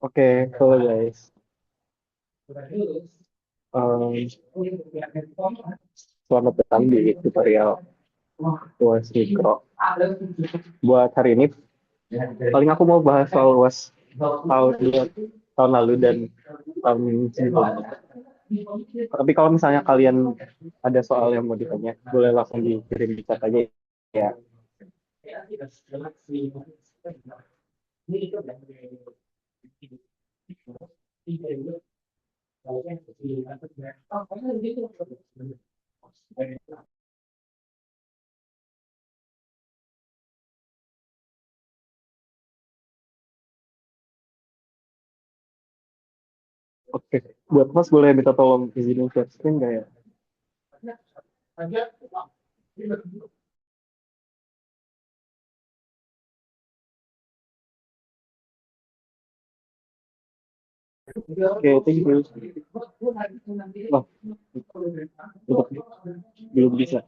Oke, halo guys. Um, Selamat datang di tutorial UAS Mikro. Buat hari ini, paling aku mau bahas soal UAS tahun lalu dan tahun sebelumnya. Tapi kalau misalnya kalian ada soal yang mau ditanya, boleh langsung dikirim di chat aja ya. Oke, buat Mas boleh minta tolong izinin share screen nggak ya? Oke, thank you. Oh, belum bisa.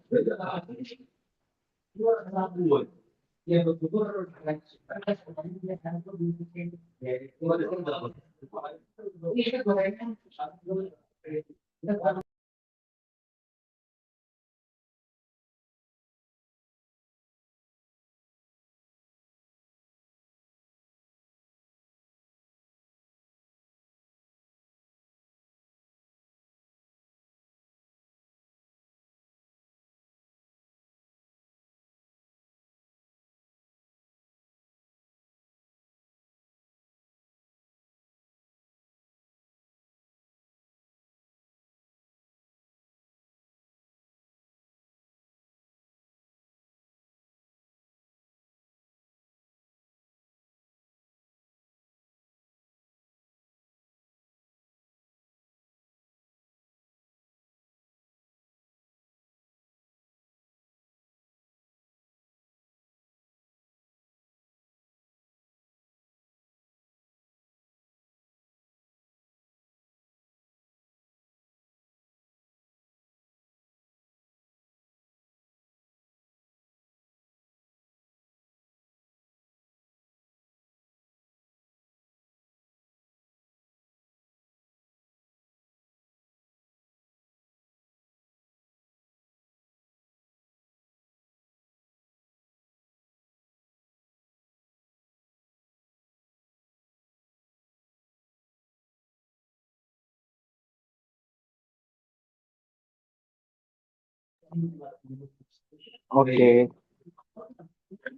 Oke,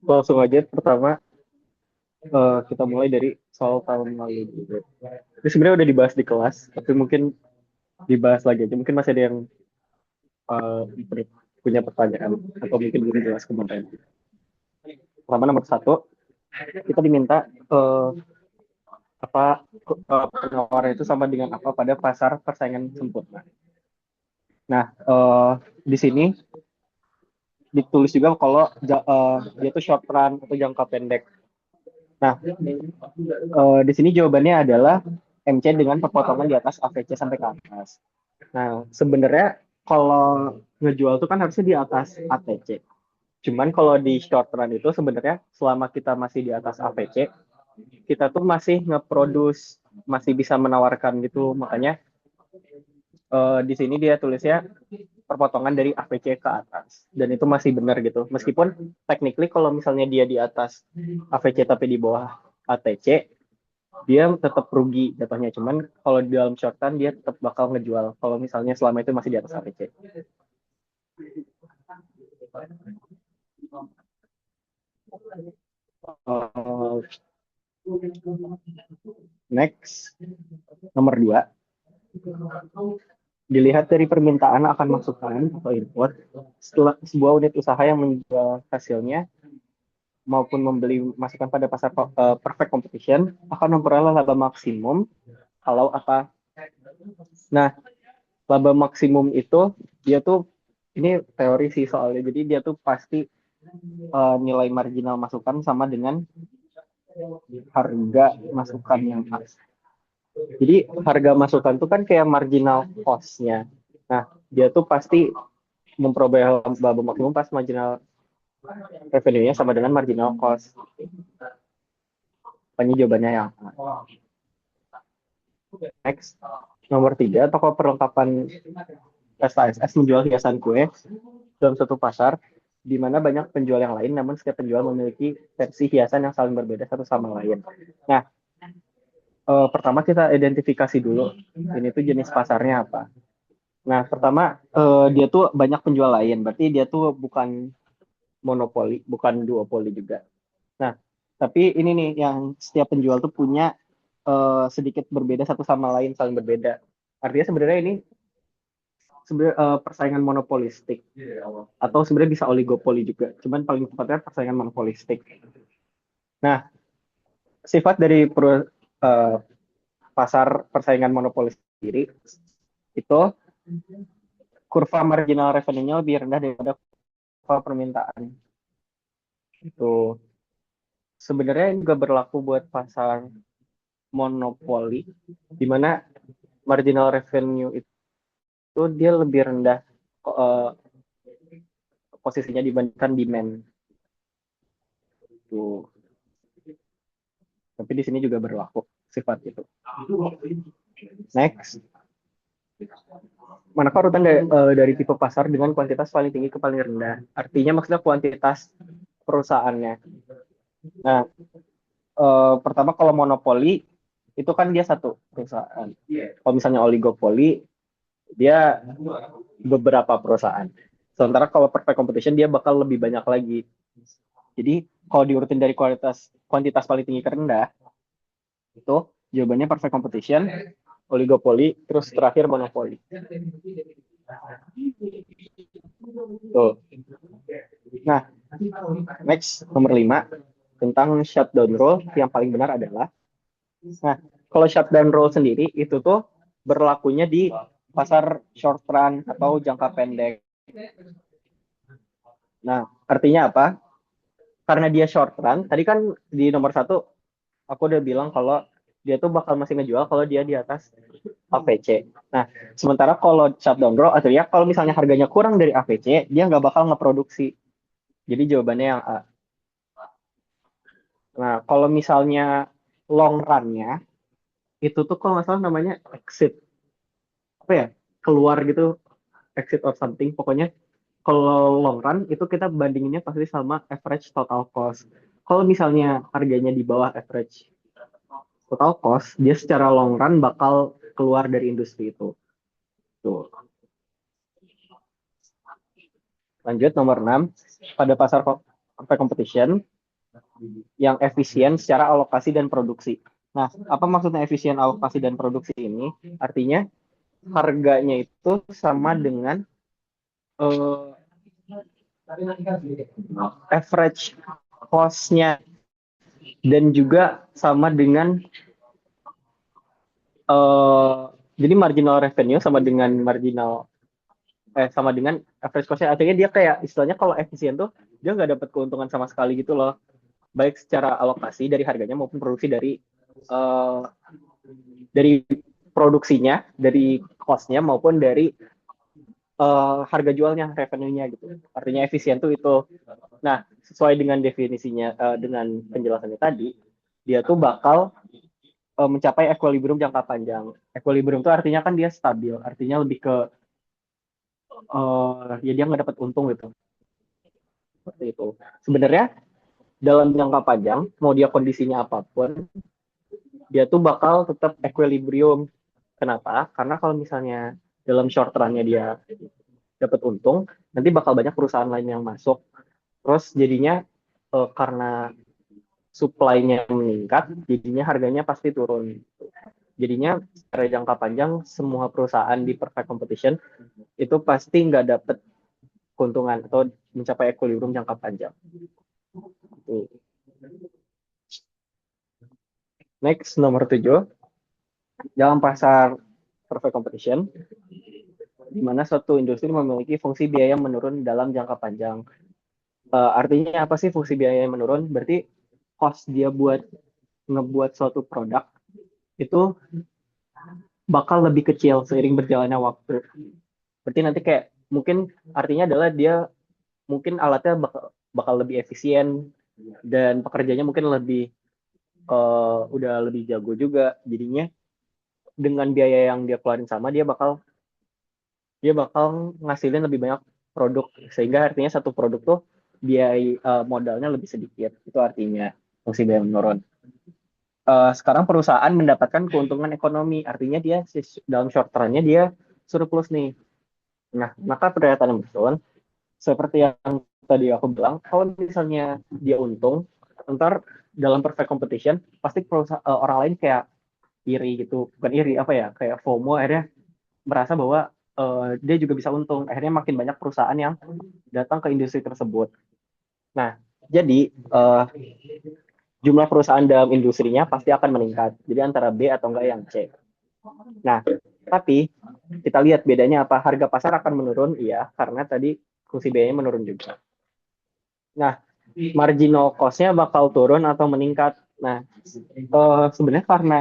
langsung aja pertama kita mulai dari soal tahun lalu gitu. Ini sebenarnya udah dibahas di kelas, tapi mungkin dibahas lagi aja. Mungkin masih ada yang uh, punya pertanyaan atau mungkin belum jelas kemarin. Pertama nomor satu, kita diminta apa penawaran itu sama dengan apa pada pasar persaingan sempurna. Nah, di sini ditulis juga kalau dia itu short run atau jangka pendek. Nah, di sini jawabannya adalah MC dengan perpotongan di atas AVC sampai ke atas. Nah, sebenarnya kalau ngejual itu kan harusnya di atas ATC. Cuman kalau di short run itu sebenarnya selama kita masih di atas AVC, kita tuh masih nge-produce, masih bisa menawarkan gitu. Makanya di sini dia tulisnya perpotongan dari AVC ke atas. Dan itu masih benar gitu. Meskipun technically kalau misalnya dia di atas AVC tapi di bawah ATC, dia tetap rugi jatuhnya. Cuman kalau di dalam short run dia tetap bakal ngejual. Kalau misalnya selama itu masih di atas AVC. Uh, Next, nomor dua. Dilihat dari permintaan akan masukan atau input, setelah sebuah unit usaha yang menjual hasilnya maupun membeli masukan pada pasar perfect competition akan memperoleh laba maksimum kalau apa. Nah, laba maksimum itu dia tuh ini teori sih soalnya. Jadi dia tuh pasti nilai marginal masukan sama dengan harga masukan yang pas. Jadi harga masukan tuh kan kayak marginal cost-nya. Nah, dia tuh pasti memperoleh laba maksimum pas marginal revenue-nya sama dengan marginal cost. Ini jawabannya yang A. Next, nomor 3, toko perlengkapan pesta SS menjual hiasan kue dalam satu pasar di mana banyak penjual yang lain, namun setiap penjual memiliki versi hiasan yang saling berbeda satu sama lain. Nah, pertama kita identifikasi dulu ini tuh jenis pasarnya apa. Nah, pertama dia tuh banyak penjual lain, berarti dia tuh bukan monopoli, bukan duopoli juga. Nah, tapi ini nih yang setiap penjual tuh punya sedikit berbeda satu sama lain, saling berbeda. Artinya sebenarnya ini sebenarnya persaingan monopolistik atau sebenarnya bisa oligopoli juga. Cuman paling tepatnya persaingan monopolistik. Nah, sifat dari pasar persaingan monopolis sendiri itu kurva marginal revenue-nya lebih rendah daripada kurva permintaan. Itu sebenarnya juga berlaku buat pasar monopoli, di mana marginal revenue itu dia lebih rendah uh, posisinya dibandingkan demand. Tuh. Tapi di sini juga berlaku sifat itu. Next, manakah urutan dari tipe pasar dengan kuantitas paling tinggi ke paling rendah? Artinya maksudnya kuantitas perusahaannya. Nah, pertama kalau monopoli itu kan dia satu perusahaan. Kalau misalnya oligopoli dia beberapa perusahaan. Sementara kalau perfect competition dia bakal lebih banyak lagi. Jadi kalau diurutin dari kuantitas paling tinggi ke rendah, itu jawabannya perfect competition, oligopoli, terus terakhir monopoli. Tuh. Nah, next nomor 5 tentang shutdown rule yang paling benar adalah, nah kalau shutdown rule sendiri itu tuh berlakunya di pasar short run atau jangka pendek. Nah, artinya apa? Karena dia short run, tadi kan di nomor 1 aku udah bilang kalau dia tuh bakal masih ngejual kalau dia di atas AVC. Nah, sementara kalau shutdown roll atau ya kalau misalnya harganya kurang dari AVC, dia nggak bakal ngeproduksi. Jadi jawabannya yang A. Nah, kalau misalnya long run-nya, itu tuh kalau nggak salah namanya exit. Apa ya? Keluar gitu, exit or something. Pokoknya kalau long run, itu kita bandinginnya pasti sama average total cost. Kalau misalnya harganya di bawah average total cost, dia secara long run bakal keluar dari industri itu. Tuh. Lanjut nomor 6, pada pasar competition yang efisien secara alokasi dan produksi. Nah, apa maksudnya efisien alokasi dan produksi ini? Artinya harganya itu sama dengan uh, average cost-nya dan juga sama dengan jadi marginal revenue sama dengan average cost-nya. Artinya dia kayak istilahnya kalau efisien tuh dia nggak dapat keuntungan sama sekali gitu loh, baik secara alokasi dari harganya maupun produksi uh, dari produksinya, dari cost-nya maupun dari harga jualnya, revenue-nya gitu. Artinya efisien tuh itu. Nah, sesuai dengan definisinya, dengan penjelasannya tadi, dia tuh bakal mencapai equilibrium jangka panjang. Equilibrium itu artinya kan dia stabil, artinya lebih ke ya dia nggak dapat untung gitu. Seperti itu. Sebenarnya dalam jangka panjang, mau dia kondisinya apapun, dia tuh bakal tetap equilibrium. Kenapa? Karena kalau misalnya dalam short run-nya dia dapat untung, nanti bakal banyak perusahaan lain yang masuk. Terus jadinya karena supply-nya meningkat, jadinya harganya pasti turun. Jadinya secara jangka panjang semua perusahaan di perfect competition itu pasti nggak dapat keuntungan atau mencapai equilibrium jangka panjang. Next, nomor 7. Dalam pasar perfect competition, di mana suatu industri memiliki fungsi biaya menurun dalam jangka panjang. Artinya apa sih fungsi biaya yang menurun? Berarti cost dia buat ngebuat suatu produk itu bakal lebih kecil seiring berjalannya waktu. Berarti nanti kayak mungkin artinya adalah dia mungkin alatnya bakal lebih efisien dan pekerjanya mungkin lebih udah lebih jago juga. Jadinya dengan biaya yang dia keluarin sama, dia bakal ngasilin lebih banyak produk, sehingga artinya satu produk tuh biaya modalnya lebih sedikit. Itu artinya fungsi biaya menurun. Sekarang perusahaan mendapatkan keuntungan ekonomi, artinya dia dalam short run-nya dia surplus nih. Nah, maka pernyataan yang betul seperti yang tadi aku bilang, kalau misalnya dia untung, ntar dalam perfect competition pasti orang lain kayak iri gitu, bukan iri apa ya, kayak FOMO, akhirnya merasa bahwa dia juga bisa untung, akhirnya makin banyak perusahaan yang datang ke industri tersebut. Nah, jadi jumlah perusahaan dalam industrinya pasti akan meningkat, jadi antara B atau enggak yang C. Nah, tapi kita lihat bedanya apa, harga pasar akan menurun, iya, karena tadi fungsi biayanya menurun juga. Nah, marginal cost-nya bakal turun atau meningkat. Nah, sebenarnya karena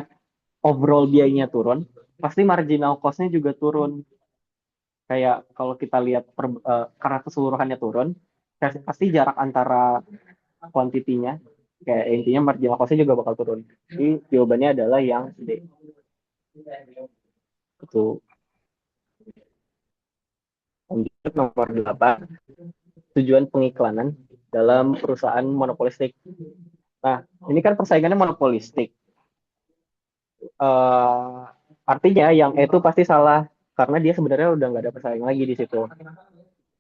overall biayanya turun, pasti marginal cost-nya juga turun. Kayak kalau kita lihat karena keseluruhannya turun, pasti jarak antara kuantitinya, kayak intinya marginal cost-nya juga bakal turun. Jadi jawabannya adalah yang D. Itu. Lanjut nomor 8, tujuan pengiklanan dalam perusahaan monopolistik. Nah, ini kan persaingannya monopolistik. uh, Artinya yang itu pasti salah karena dia sebenarnya udah nggak ada persaing lagi di situ.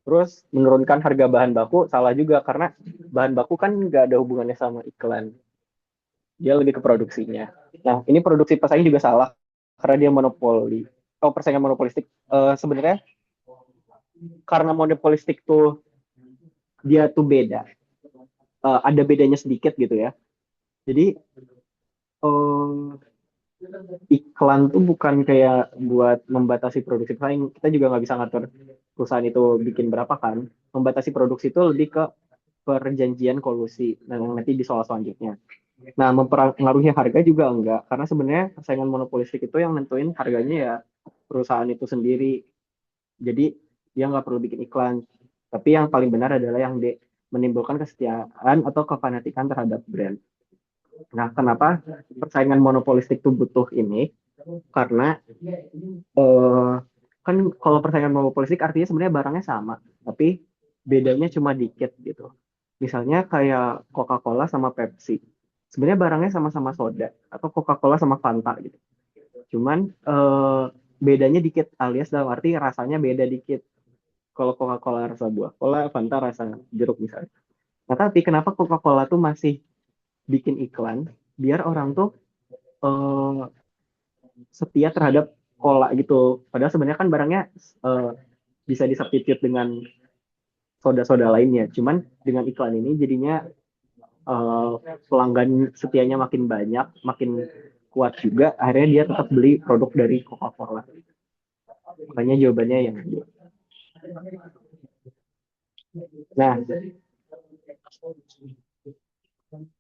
Terus menurunkan harga bahan baku salah juga karena bahan baku kan nggak ada hubungannya sama iklan, dia lebih ke produksinya. Nah, ini produksi pesaing juga salah karena dia monopoli. Oh, persaingan monopolistik. Sebenarnya karena monopolistik tuh dia tuh beda. Ada bedanya sedikit gitu ya. Jadi uh, iklan tuh bukan kayak buat membatasi produksi pesaing. Kita juga nggak bisa ngatur perusahaan itu bikin berapa kan. Membatasi produksi itu lebih ke perjanjian kolusi. Nah, yang nanti di soal selanjutnya. Nah, mempengaruhi harga juga enggak. Karena sebenarnya persaingan monopolistik itu yang nentuin harganya ya perusahaan itu sendiri. Jadi dia nggak perlu bikin iklan. Tapi yang paling benar adalah yang D, menimbulkan kesetiaan atau kefanatikan terhadap brand. Nah, kenapa persaingan monopolistik itu butuh ini? Karena eh, kan kalau persaingan monopolistik artinya sebenarnya barangnya sama, tapi bedanya cuma dikit gitu. Misalnya kayak Coca-Cola sama Pepsi. Sebenarnya barangnya sama-sama soda atau Coca-Cola sama Fanta gitu. Cuman bedanya dikit, alias dalam arti rasanya beda dikit. Kalau Coca-Cola rasa buah cola, Fanta rasa jeruk misalnya. Nah, tapi kenapa Coca-Cola tuh masih bikin iklan biar orang tuh eh, setia terhadap cola gitu. Padahal sebenarnya kan barangnya eh, bisa disubstitute dengan soda-soda lainnya. Cuman dengan iklan ini jadinya eh, pelanggan setianya makin banyak, makin kuat juga. Akhirnya dia tetap beli produk dari Coca-Cola. Makanya jawabannya yang D. Nah,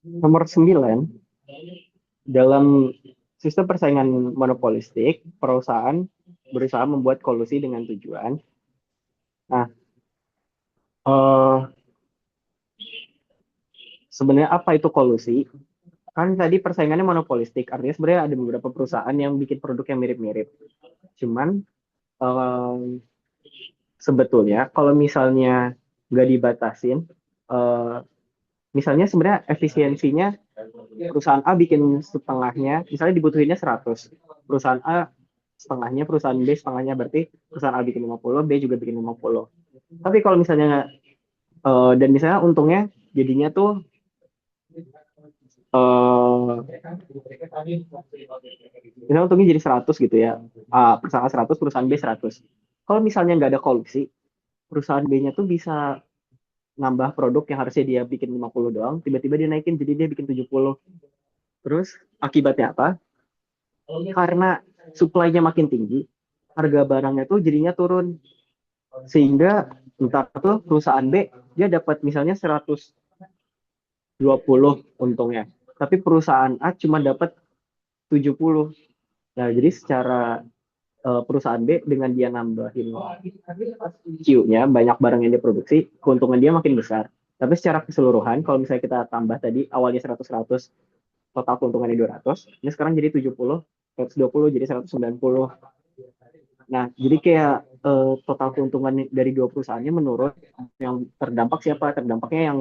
nomor 9, dalam sistem persaingan monopolistik, perusahaan berusaha membuat kolusi dengan tujuan. Nah, eh, sebenarnya apa itu kolusi? Kan tadi persaingannya monopolistik, artinya sebenarnya ada beberapa perusahaan yang bikin produk yang mirip-mirip. Cuman eh, sebetulnya kalau misalnya nggak dibatasin, eh, misalnya sebenarnya efisiensinya perusahaan A bikin setengahnya, misalnya dibutuhinnya 100, perusahaan A setengahnya, perusahaan B setengahnya, berarti perusahaan A bikin 50, B juga bikin 50. Tapi kalau misalnya dan misalnya untungnya jadinya tuh misalnya untungnya jadi 100 gitu ya. Perusahaan A 100, perusahaan B 100. Kalau misalnya nggak ada kolusi, perusahaan B-nya tuh bisa nambah produk yang harusnya dia bikin 50 doang, tiba-tiba dia naikin jadi dia bikin 70. Terus akibatnya apa? Karena supply-nya makin tinggi, harga barangnya tuh jadinya turun. Sehingga entah tuh perusahaan B dia dapat misalnya 120 untungnya. Tapi perusahaan A cuma dapat 70. Nah, jadi secara perusahaan B dengan dia nambahin Q-nya, banyak barang yang dia produksi, keuntungan dia makin besar. Tapi secara keseluruhan, kalau misalnya kita tambah tadi, awalnya 100-100, total keuntungannya 200, ini sekarang jadi 70, 120 jadi 190. Nah, jadi kayak total keuntungan dari dua perusahaannya menurut yang terdampak siapa? Terdampaknya yang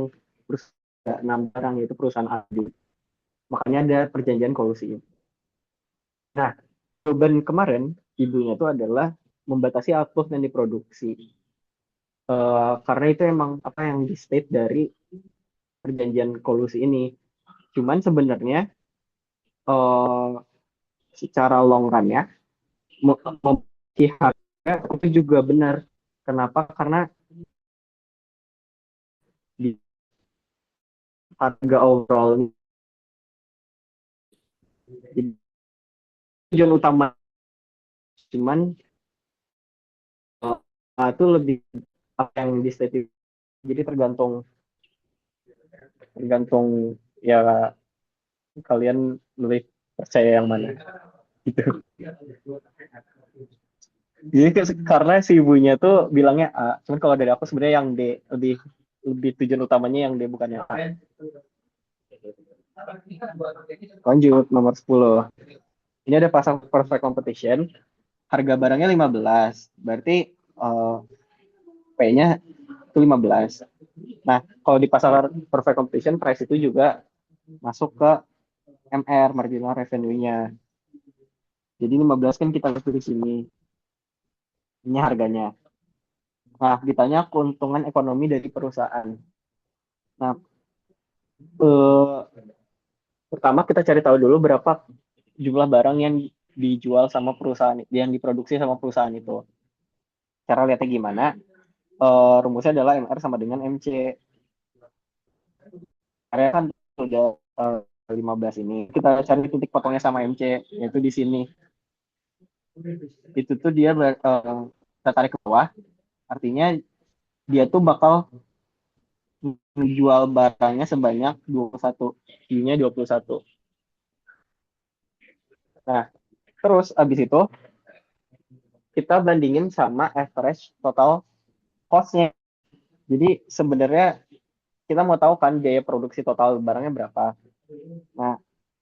perusahaan enam barang yaitu perusahaan Adi. Makanya ada perjanjian kolusi. Nah, beban kemarin ibunya itu adalah membatasi output yang diproduksi. Karena itu emang apa yang di state dari perjanjian kolusi ini. Cuman sebenarnya eh, secara long run ya, harga itu juga benar. Kenapa? Karena di harga overall jadi tujuan utama, cuman itu lebih apa yang di state. Jadi tergantung tergantung ya kalian lebih percaya yang mana gitu. Jadi karena si ibunya tuh bilangnya A, cuman kalau dari aku sebenarnya yang D, lebih lebih tujuan utamanya yang D bukan yang A. Lanjut nomor 10. Ini ada pasang perfect competition. Harga barangnya 15. Berarti P-nya itu 15. Nah, kalau di pasar perfect competition price itu juga masuk ke MR, marginal revenue-nya. Jadi 15 kan kita lihat di sini. Ini harganya. Nah, ditanya keuntungan ekonomi dari perusahaan. Nah, eh, pertama kita cari tahu dulu berapa jumlah barang yang dijual sama perusahaan, yang diproduksi sama perusahaan itu. Cara lihatnya gimana? Rumusnya adalah MR sama dengan MC. Area kan sudah 15 ini. Kita cari titik potongnya sama MC, yaitu di sini. Itu tuh dia kita tarik ke bawah, artinya dia tuh bakal menjual barangnya sebanyak 21. Q-nya 21. Nah, terus abis itu kita bandingin sama average total cost-nya. Jadi sebenarnya kita mau tahu kan biaya produksi total barangnya berapa. Nah,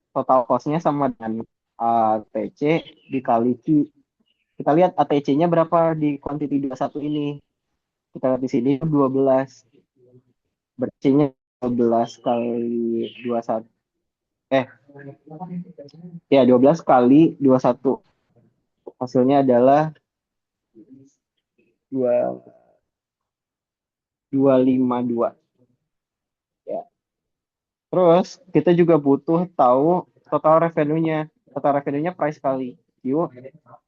total cost-nya sama dengan ATC dikali Q. Kita lihat ATC-nya berapa di quantity 21 ini. Kita lihat di sini 12. Berarti 12 kali 21. Eh, ya 12 kali 21. Hasilnya adalah 252. Ya. Terus kita juga butuh tahu total revenue-nya. Total revenue-nya price kali Q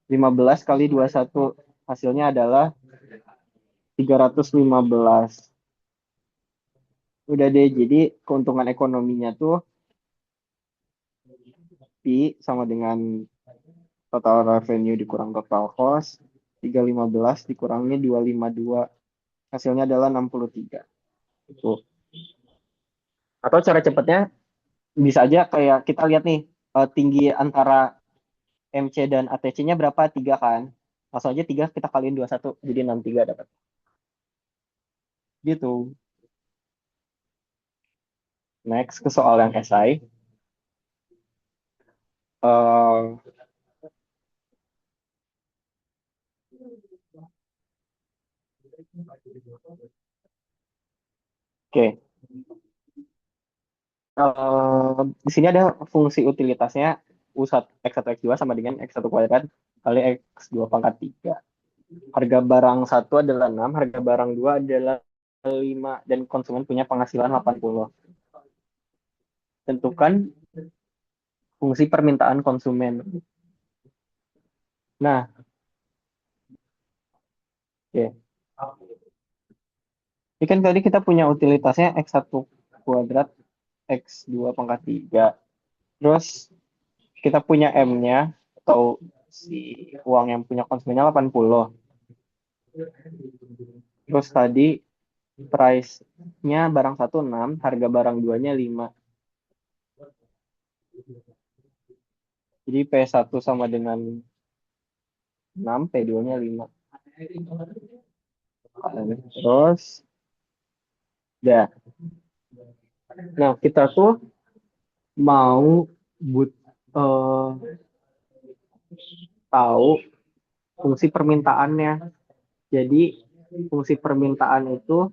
15 kali 21. Hasilnya adalah 315. Udah deh, jadi keuntungan ekonominya tuh P sama dengan total revenue dikurang total cost. 315 dikurangnya 252. Hasilnya adalah 63. Tuh. Atau cara cepatnya bisa aja kayak kita lihat nih tinggi antara MC dan ATC-nya berapa? 3 kan. Langsung aja 3 kita kaliin 21 jadi 63 dapat. Gitu. Next ke soal yang esai. Uh, Oke. Di sini ada fungsi utilitasnya U1, X1, X2 sama dengan X1 kuadrat kali X2 pangkat 3. Harga barang 1 adalah 6, harga barang 2 adalah 5, dan konsumen punya penghasilan 80. Tentukan fungsi permintaan konsumen. Nah, oke. Ini kan tadi kita punya utilitasnya X1 kuadrat X2 pangkat 3. Terus kita punya M-nya atau si uang yang punya konsumennya 80. Terus tadi price-nya barang satu 6, harga barang 2-nya 5. Jadi P1 sama dengan 6, P2-nya 5. Terus, dah. Nah, kita tuh mau but, eh, tahu fungsi permintaannya. Jadi fungsi permintaan itu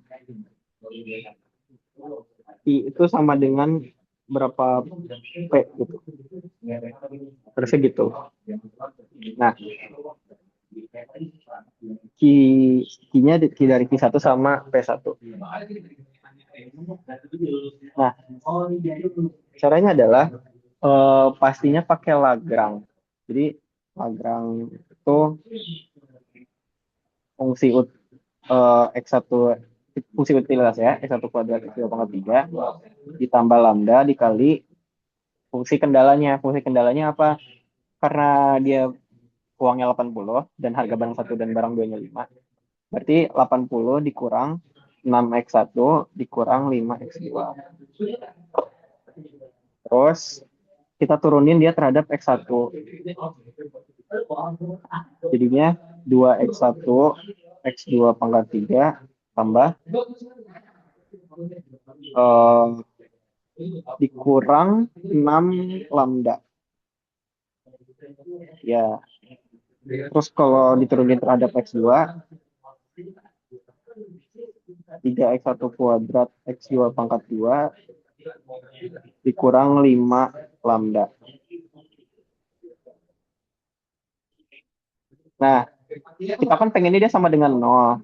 sama dengan berapa P gitu. Harusnya gitu. Nah, key-nya key dari Q1 sama P1. Nah, caranya adalah pastinya pakai Lagrange. Jadi Lagrange itu fungsi X1 fungsi utilitas ya, X1 kuadrat X2 pangkat 3 ditambah lambda dikali fungsi kendalanya. Fungsi kendalanya apa? Karena dia uangnya 80 dan harga barang 1 dan barang 2-nya 5. Berarti 80 dikurang 6x1 dikurang 5x2. Terus kita turunin dia terhadap x1. Jadinya 2x1 x2 pangkat 3 tambah dikurang 6 lambda. Ya. Terus kalau diturunin terhadap x2 3x1 kuadrat x2 pangkat 2 dikurang 5 lambda. Nah, kita kan pengennya dia sama dengan 0.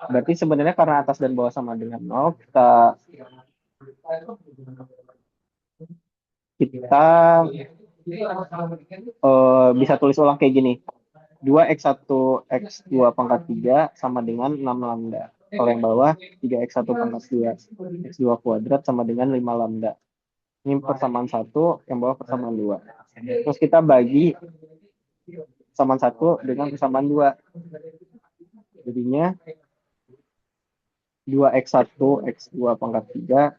Berarti sebenarnya karena atas dan bawah sama dengan 0, kita bisa tulis ulang kayak gini. 2x1 x2 pangkat 3 sama dengan 6 lambda. Kalau yang bawah 3x1 pangkat 2 x2 kuadrat sama dengan 5 lambda. Ini persamaan 1, yang bawah persamaan 2. Terus kita bagi persamaan 1 dengan persamaan 2. Jadinya 2x1 x2 pangkat 3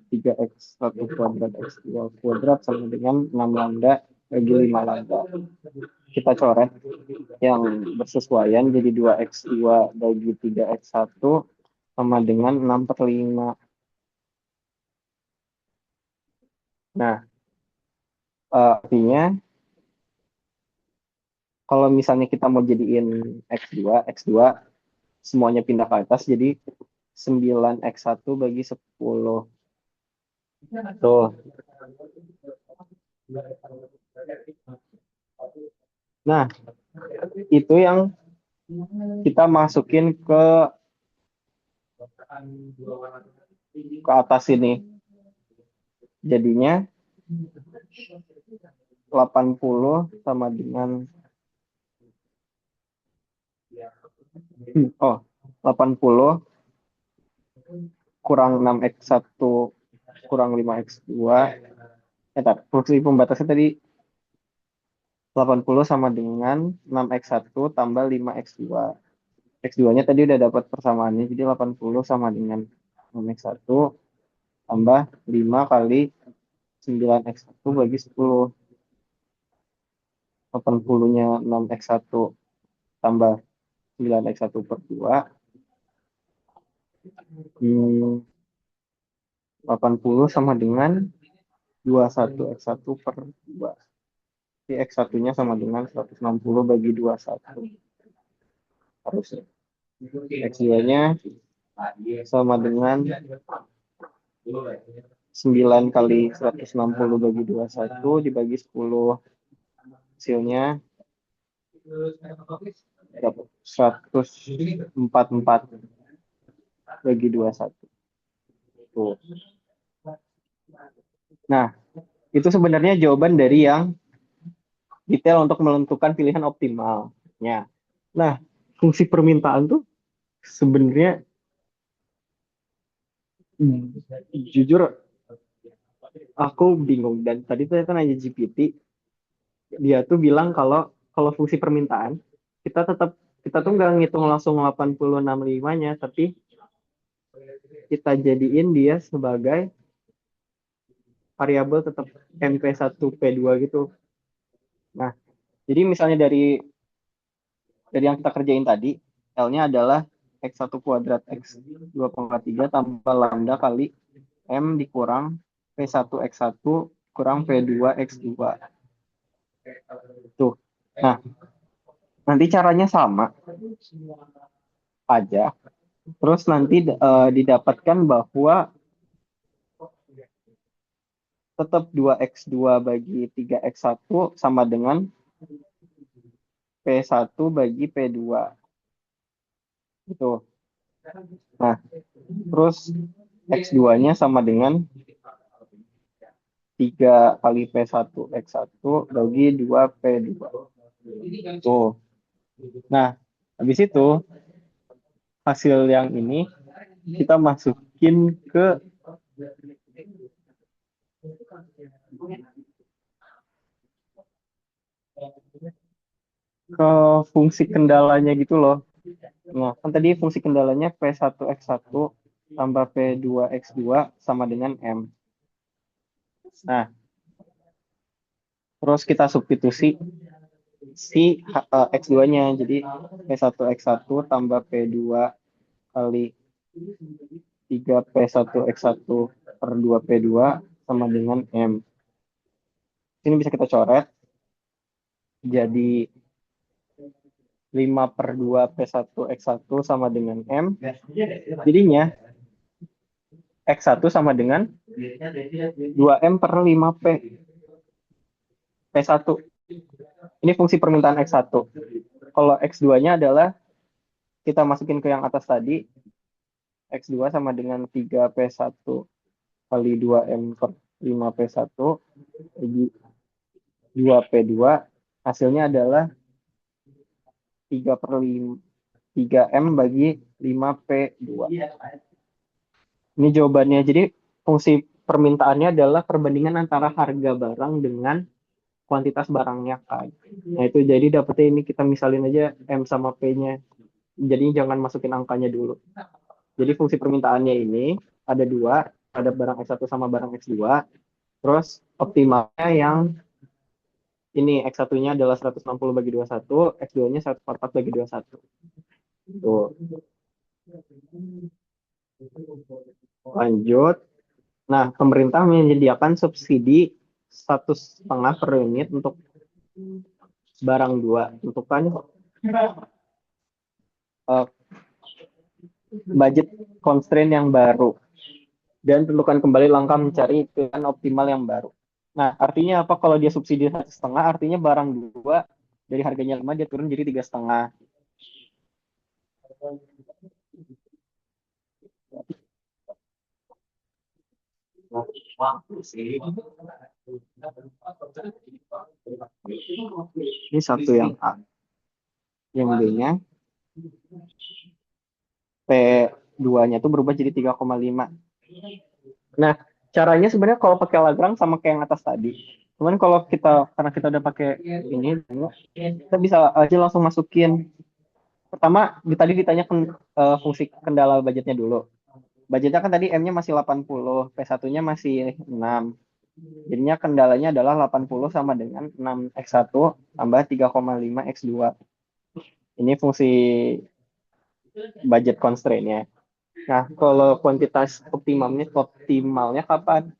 3x1 kuadrat x2 kuadrat sama dengan 6 lambda bagi 5 lambda. Kita coret yang bersesuaian jadi 2x2 bagi 3x1 sama dengan 6/5. Nah, artinya kalau misalnya kita mau jadiin x2 semuanya pindah ke atas jadi 9x1 bagi 10. Tuh. Nah, itu yang kita masukin ke atas ini. Jadinya 80 sama dengan 80 kurang 6x1 kurang 5x2. Fungsi pembatasnya tadi 80 sama dengan 6x1 tambah 5x2. X2-nya tadi udah dapat persamaannya, jadi 80 sama dengan 6x1 tambah 5 kali 9x1 bagi 10. 80-nya 6x1 tambah 9x1 per 2. 80 sama dengan 21x1 per 2. Jadi X1-nya sama dengan 160 bagi 21. Harusnya. X2-nya sama dengan 9 kali 160 bagi 21 dibagi 10. Hasilnya 144 bagi 21. Tuh. Nah, itu sebenarnya jawaban dari yang detail untuk menentukan pilihan optimalnya. Nah, fungsi permintaan tuh sebenarnya jujur aku bingung, dan tadi tuh saya nanya GPT, dia tuh bilang kalau fungsi permintaan kita tuh nggak ngitung langsung 80/65-nya, tapi kita jadiin dia sebagai variabel tetap MP1P2 gitu. Nah, jadi misalnya dari yang kita kerjain tadi, L-nya adalah X1 kuadrat X2 pangkat 3 tambah lambda kali M dikurang P1 X1 kurang P2 X2. Tuh. Nah, nanti caranya sama aja. Terus nanti didapatkan bahwa tetap 2x2 bagi 3x1 sama dengan P1 bagi P2. Gitu. Nah, terus X2-nya sama dengan 3 kali P1 X1 bagi 2 P2. Tuh. Nah, habis itu hasil yang ini kita masukin ke fungsi kendalanya gitu loh. Nah, kan tadi fungsi kendalanya P1X1 tambah P2X2 sama dengan M. Nah, terus kita substitusi X2-nya. Jadi P1X1 tambah P2 kali 3P1X1 per 2P2 sama dengan M. Ini bisa kita coret jadi 5 per 2 P1X1 sama dengan M. Jadinya X1 sama dengan 2M per 5P. P1. Ini fungsi permintaan X1. Kalau X2-nya adalah kita masukin ke yang atas tadi, X2 sama dengan 3P1 kali 2M per 5P1 bagi 2P2. Hasilnya adalah 3 per 5, 3M bagi 5P2. Ini jawabannya. Jadi fungsi permintaannya adalah perbandingan antara harga barang dengan kuantitas barangnya kan. Nah itu jadi dapetnya ini kita misalin aja M sama P-nya. Jadi jangan masukin angkanya dulu. Jadi fungsi permintaannya ini ada dua, ada barang X1 sama barang X2. Terus optimalnya yang ini X1-nya adalah 160 bagi 21, X2-nya 144 bagi 21. Tuh. Lanjut. Nah, pemerintah menyediakan subsidi 1,5 per unit untuk barang dua. Tentukan uh, budget constraint yang baru. Dan tentukan kembali langkah mencari pilihan optimal yang baru. Nah, artinya apa kalau dia subsidi 1,5? Artinya barang dua dari harganya 5 dia turun jadi 3,5. Ini satu yang A. Yang B-nya P2-nya itu berubah jadi 3,5. Nah, caranya sebenarnya kalau pakai Lagrange sama kayak yang atas tadi. Cuman kalau kita, karena kita udah pakai ini, kita bisa aja langsung masukin. Pertama, tadi ditanyakan fungsi kendala budgetnya dulu. Budgetnya kan tadi M-nya masih 80, P1-nya masih 6. Jadinya kendalanya adalah 80 sama dengan 6X1 tambah 3,5X2. Ini fungsi budget constraint-nya. Nah, kalau kuantitas optimalnya kapan?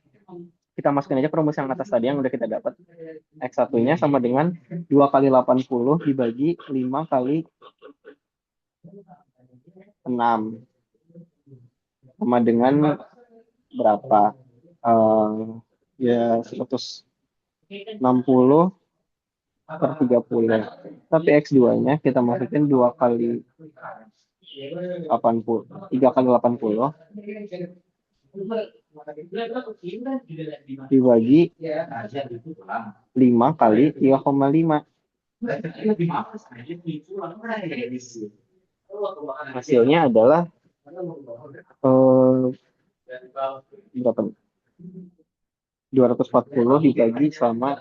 Kita masukin aja ke rumus yang atas tadi yang udah kita dapat. X1-nya sama dengan 2 kali 80 dibagi 5 kali 6. Sama dengan berapa? Ya 160 per 30. Tapi X2-nya kita masukin 2 kali 80. 3 kali 80 dibagi 5 kali 3,5. Hasilnya adalah berapa? 240 dibagi sama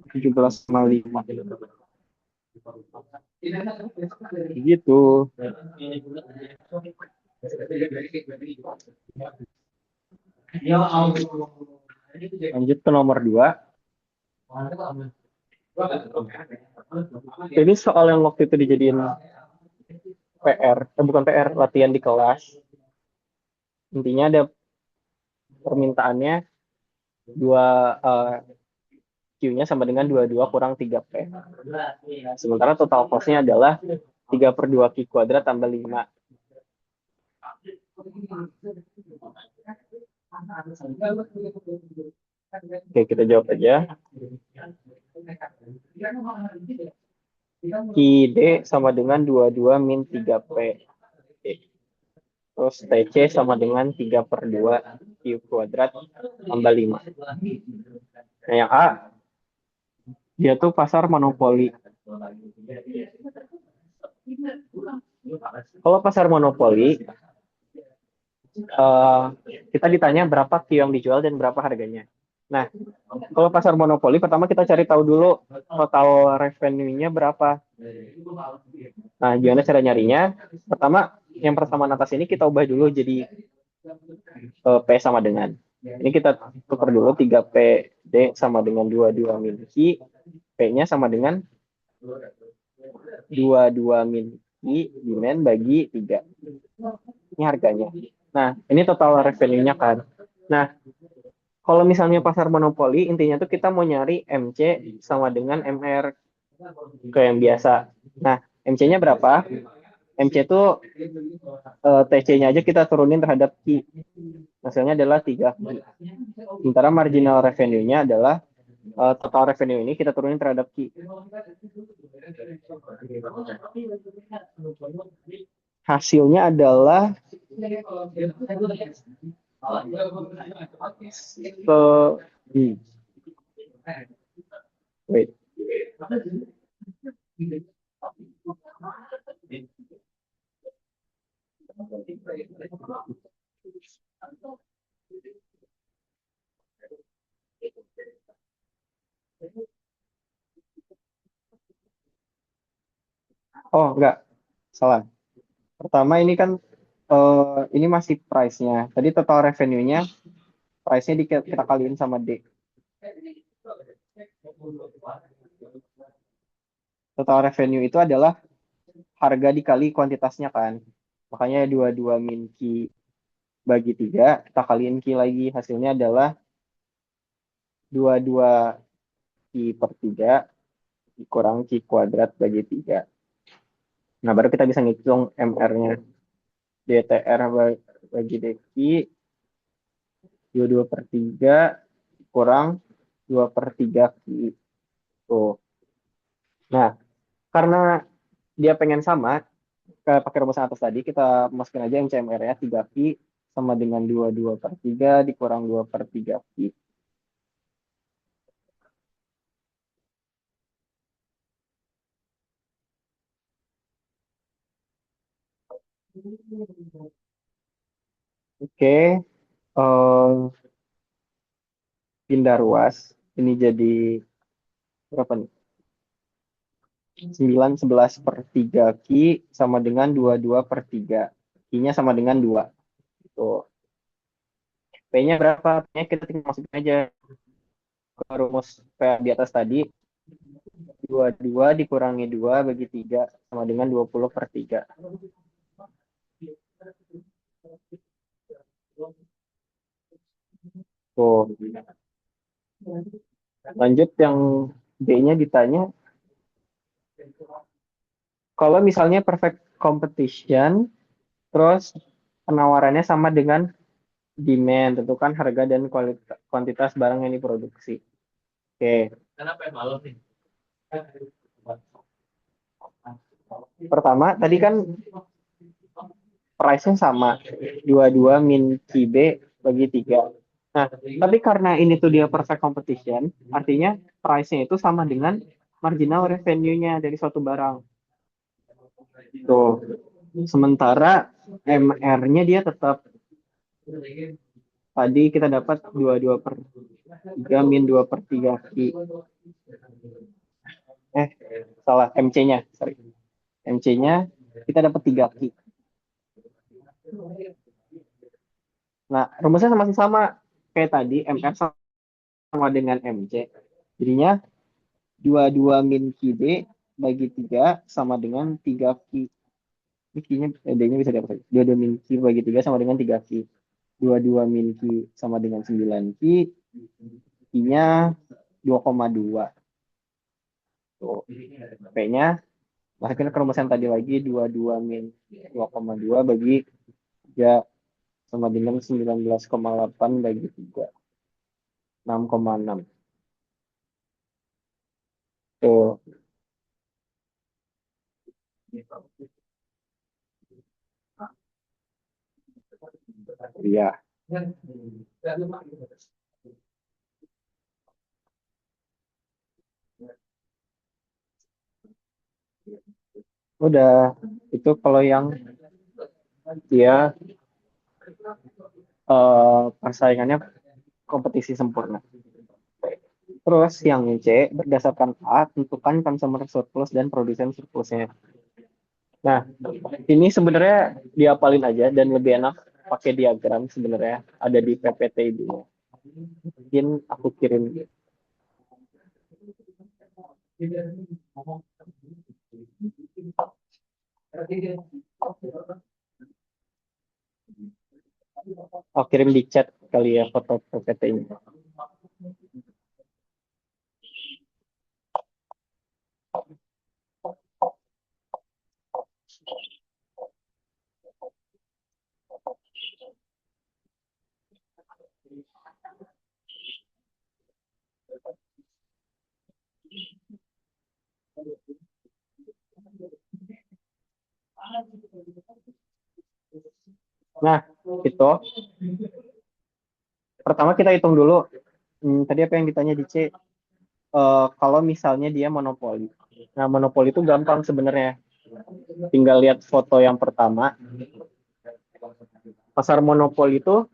17,5. Gitu. Lanjut ke nomor 2. Ini soal yang waktu itu dijadiin PR, bukan PR, latihan di kelas. Intinya ada permintaannya dua Q-nya sama dengan 22 kurang 3P. Sementara total cost-nya adalah 3 per 2 Q kuadrat tambah 5. Oke, kita jawab aja. QD sama dengan 22 min 3P. Terus TC sama dengan 3 per 2 Q kuadrat tambah 5. Nah, yang A, dia tuh pasar monopoli. Kalau pasar monopoli, eh, kita ditanya berapa Q yang dijual dan berapa harganya. Nah, kalau pasar monopoli, pertama kita cari tahu dulu total revenue-nya berapa. Nah, gimana cara nyarinya? Pertama, yang persamaan atas ini kita ubah dulu jadi P sama dengan. Ini kita tukar dulu 3P D sama dengan 22 min Q. P-nya sama dengan 22 min Q demand bagi 3. Ini harganya. Nah, ini total revenue-nya kan. Nah, kalau misalnya pasar monopoli, intinya tuh kita mau nyari MC sama dengan MR ke yang biasa. Nah, MC-nya berapa? MC itu TC-nya aja kita turunin terhadap Q. Hasilnya adalah 3 Q. Sementara marginal revenue-nya adalah total revenue ini kita turunin terhadap Q. Hasilnya adalah wait. Oh, enggak. Salah. Pertama ini kan ini masih price-nya. Tadi total revenue-nya price-nya kita kaliin sama D. Total revenue itu adalah harga dikali kuantitasnya kan. Makanya 22 min Q bagi 3, kita kaliin Q lagi. Hasilnya adalah 22 Q per 3 kurang Q kuadrat bagi 3. Nah, baru kita bisa ngitung MR-nya. DTR bagi DQ 22 per 3 kurang 2 per 3 Q. Tuh. Nah, karena dia pengen sama, pakai rumus atas tadi, kita masukin aja MCMR-nya 3Q sama dengan 22 per 3 dikurang 2 per 3Q. Oke, pindah ruas. Ini jadi berapa nih? 9, 11 per 3 Q sama dengan 22 per 3. Q-nya sama dengan 2. Tuh. P-nya berapa? P-nya kita tinggal masukin aja ke rumus P di atas tadi. 22 dikurangi 2 bagi 3 sama dengan 20 per 3. Tuh. Lanjut yang D-nya ditanya, kalau misalnya perfect competition, terus penawarannya sama dengan demand, tentukan harga dan kuantitas barang yang diproduksi. Oke. Pertama, tadi kan price-nya sama, 22 min QB bagi 3. Nah, tapi karena ini tuh dia perfect competition, artinya price-nya itu sama dengan marginal revenue-nya dari suatu barang. Tuh. Sementara MR-nya dia tetap tadi kita dapat 22 per 3 min 2 per 3 Q. Salah, MC-nya. Sorry. MC-nya kita dapat 3 Q. Nah, rumusnya masih sama kayak tadi, MR sama dengan MC. Jadinya 22 min QD bagi 3 sama dengan 3 Q. Ini Q-nya, D-nya bisa dapat. 22 min Q bagi 3 sama dengan 3 Q. 22 min Q sama dengan 9 Q. Q-nya 2,2. Tuh. P-nya, masukin ke rumus yang tadi lagi, 22 min 2,2 bagi 3 sama dengan 19,8 bagi 3. 6,6. Tuh. Iya. Udah. Itu kalau yang dia persaingannya kompetisi sempurna. Terus yang C, berdasarkan A, tentukan consumer surplus dan produsen surplusnya. Nah, ini sebenarnya diapalin aja dan lebih enak pakai diagram sebenarnya. Ada di PPT ini. Mungkin aku kirim. Aku kirim di chat kali ya foto PPT-nya. Nah, itu pertama kita hitung dulu. Tadi apa yang ditanya di C? Kalau misalnya dia monopoli. Nah, monopoli itu gampang sebenarnya. Tinggal lihat foto yang pertama. Pasar monopoli itu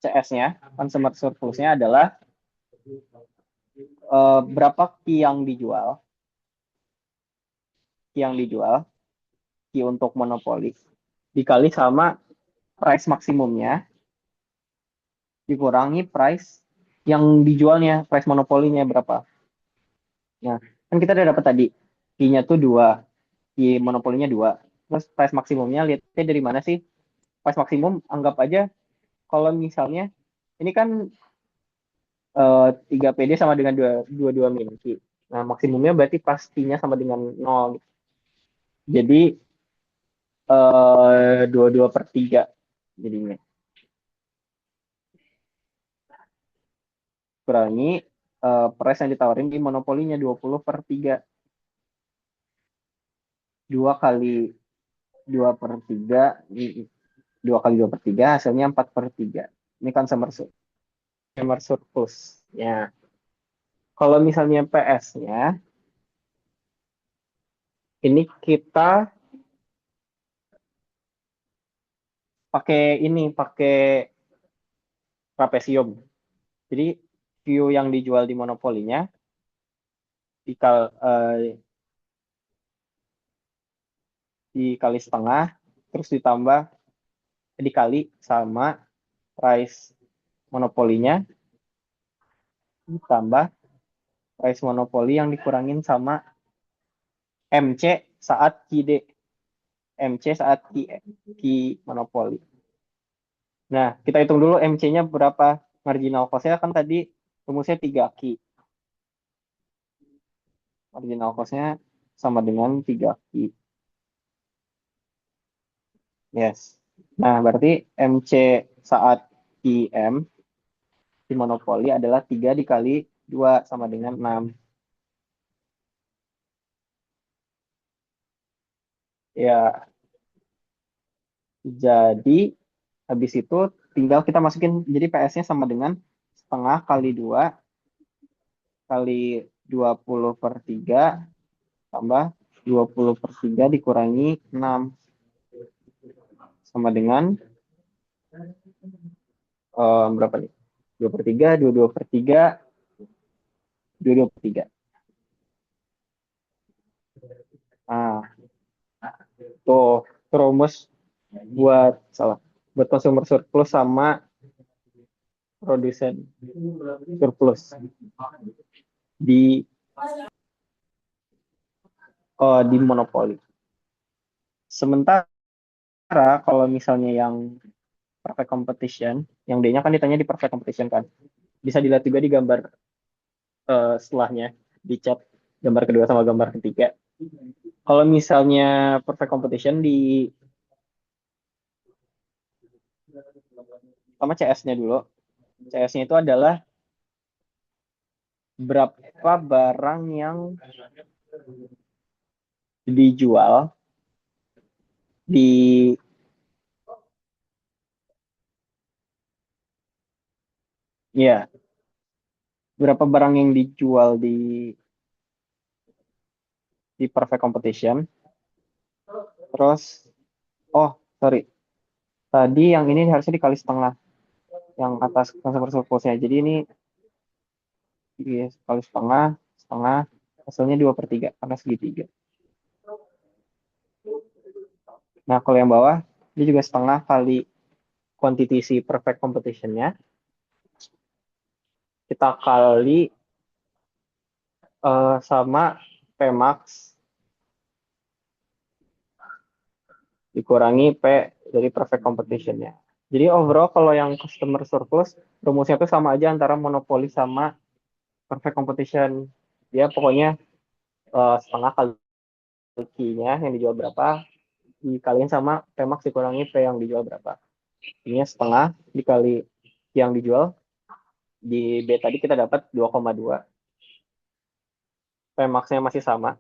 CS-nya, consumer surplus-nya adalah berapa key yang dijual, key untuk monopoli, dikali sama price maksimumnya, dikurangi price yang dijualnya, price monopolinya berapa. Nah, kan kita udah dapat tadi, key-nya tuh 2, key monopolinya 2. Terus price maksimumnya, lihatnya dari mana sih? Price maksimum, anggap aja kalau misalnya, ini kan 3PD sama dengan 22 miliki. Nah, maksimumnya berarti pastinya sama dengan 0. Jadi 22 per 3 jadinya. Kurangi price yang ditawarin di monopolinya 20 per 3. 2 kali 2 per 3, 2 kali 2 per 3 hasilnya 4 per 3. Ini consumer surplus. Ya. Kalau misalnya PS-nya, ini kita pakai trapesium. Jadi view yang dijual di monopolinya dikal, dikali setengah, terus dikali sama price monopolinya, ditambah price monopoli yang dikurangin sama MC saat KD. MC saat key monopoli. Nah, kita hitung dulu MC-nya berapa. Marginal cost-nya kan tadi rumusnya 3 key. Marginal cost-nya sama dengan 3 key. Yes. Nah, berarti MC saat IM di monopoli adalah 3 dikali 2 sama dengan 6. Ya, jadi habis itu tinggal kita masukin, jadi PS-nya sama dengan setengah kali 2 kali 20 per 3 tambah 20 per 3 dikurangi 6 sama dengan berapa nih? 2 per 3, 22 per 3, 22 per 3. Nah, tuh rumus buat buat consumer surplus sama produsen surplus di di monopoli. Sementara kalau misalnya yang perfect competition, yang D-nya kan ditanya di perfect competition kan. Bisa dilihat juga di gambar setelahnya, di chat gambar kedua sama gambar ketiga. Kalau misalnya perfect competition di sama CS-nya dulu. CS-nya itu adalah berapa barang yang dijual di ya berapa barang yang dijual di perfect competition. Terus oh sorry, tadi yang ini harusnya dikali setengah, yang atas customer surplus-nya. Jadi ini kali setengah, setengah, hasilnya 2/3 karena segitiga. Nah, kalau yang bawah, dia juga setengah kali quantity si perfect competition-nya. Kita kali sama Pmax dikurangi P dari perfect competition-nya. Jadi overall kalau yang customer surplus, rumusnya itu sama aja antara monopoli sama perfect competition. Dia pokoknya setengah kali Q-nya yang dijual berapa, dikaliin sama Pmax dikurangi P yang dijual berapa. Ini setengah dikali yang dijual, di B tadi kita dapat 2,2. Pmax-nya masih sama,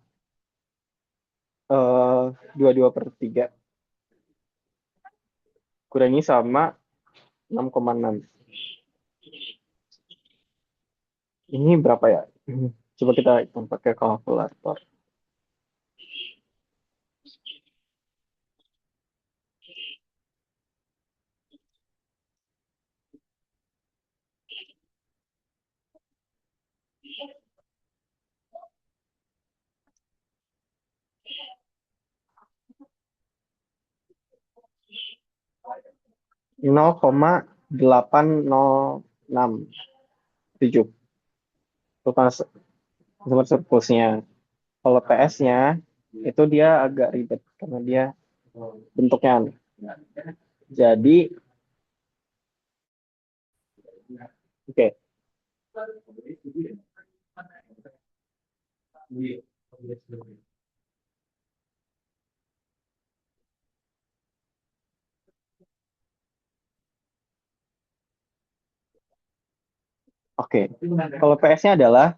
22/3. Kurangi sama 6,6. Ini berapa ya? Coba kita hitung pakai kalkulator. Nol koma 806 7 itu customer surplusnya. Kalau PS-nya itu dia agak ribet karena dia bentuknya aneh. Jadi, oke. Oke. Kalau PS-nya adalah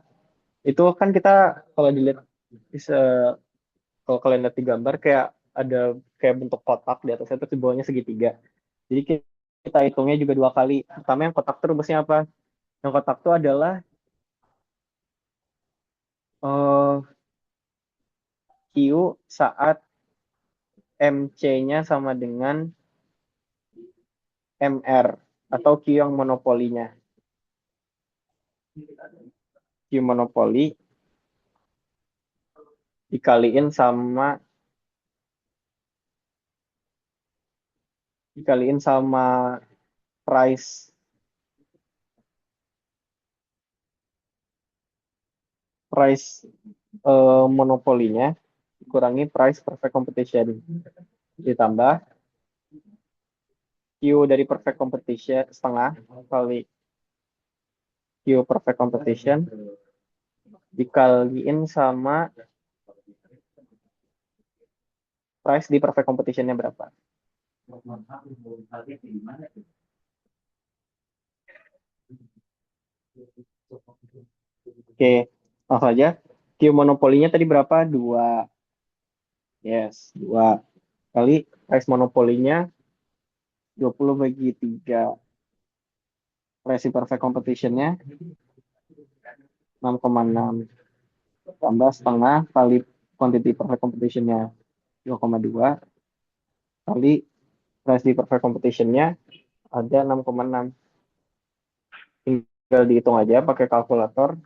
itu kan kita kalau dilihat bisa, kalau kalian lihat di gambar kayak ada kayak bentuk kotak di atasnya terus di bawahnya segitiga. Jadi kita hitungnya juga dua kali. Pertama yang kotak itu rumusnya apa? Yang kotak itu adalah Q saat MC-nya sama dengan MR atau Q yang monopolinya. Q monopoli dikaliin sama price price monopolinya dikurangi price perfect competition ditambah Q dari perfect competition setengah kali Q perfect competition dikaliin sama price di perfect competitionnya berapa. Oke, langsung aja. Q monopolinya tadi berapa? 2. Yes, 2 kali price monopolinya 20/3. Price perfect competition-nya 6,6. Tambah setengah kali quantity perfect competition-nya 2,2 kali price di perfect competition-nya ada 6,6. Tinggal dihitung aja pakai kalkulator.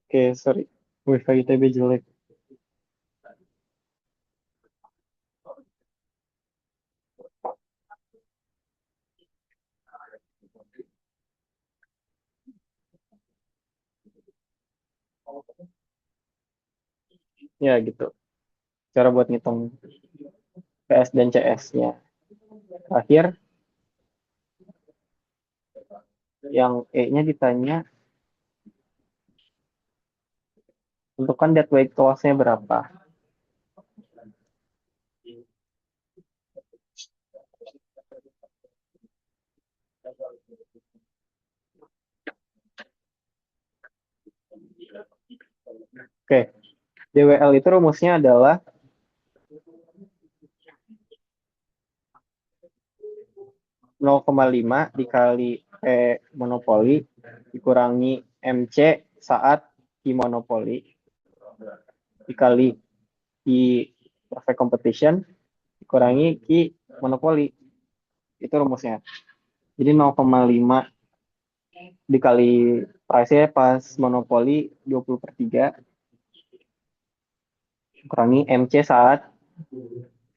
Oke, sorry. Wifi ITB jelek. Ya gitu. Cara buat ngitung PS dan CS-nya. Terakhir, yang E-nya ditanya, tentukan dead weight loss-nya berapa. Oke, DWL itu rumusnya adalah 0,5 dikali P monopoli dikurangi MC saat Q monopoli dikali Q perfect competition dikurangi Q monopoli. Itu rumusnya. Jadi 0,5 dikali price-nya pas monopoli 20/3 kurangi MC saat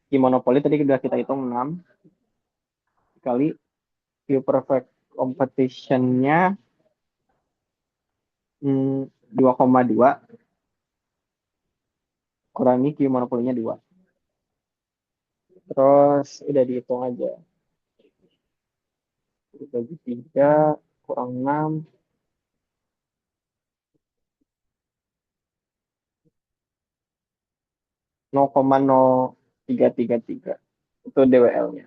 Q monopoli tadi sudah kita hitung 6 dikali Q perfect competition-nya 2,2 kurangi Q monopolinya 2. Terus udah dihitung aja. Dibagi 3 kurang 6. 0,0333. Itu DWL-nya.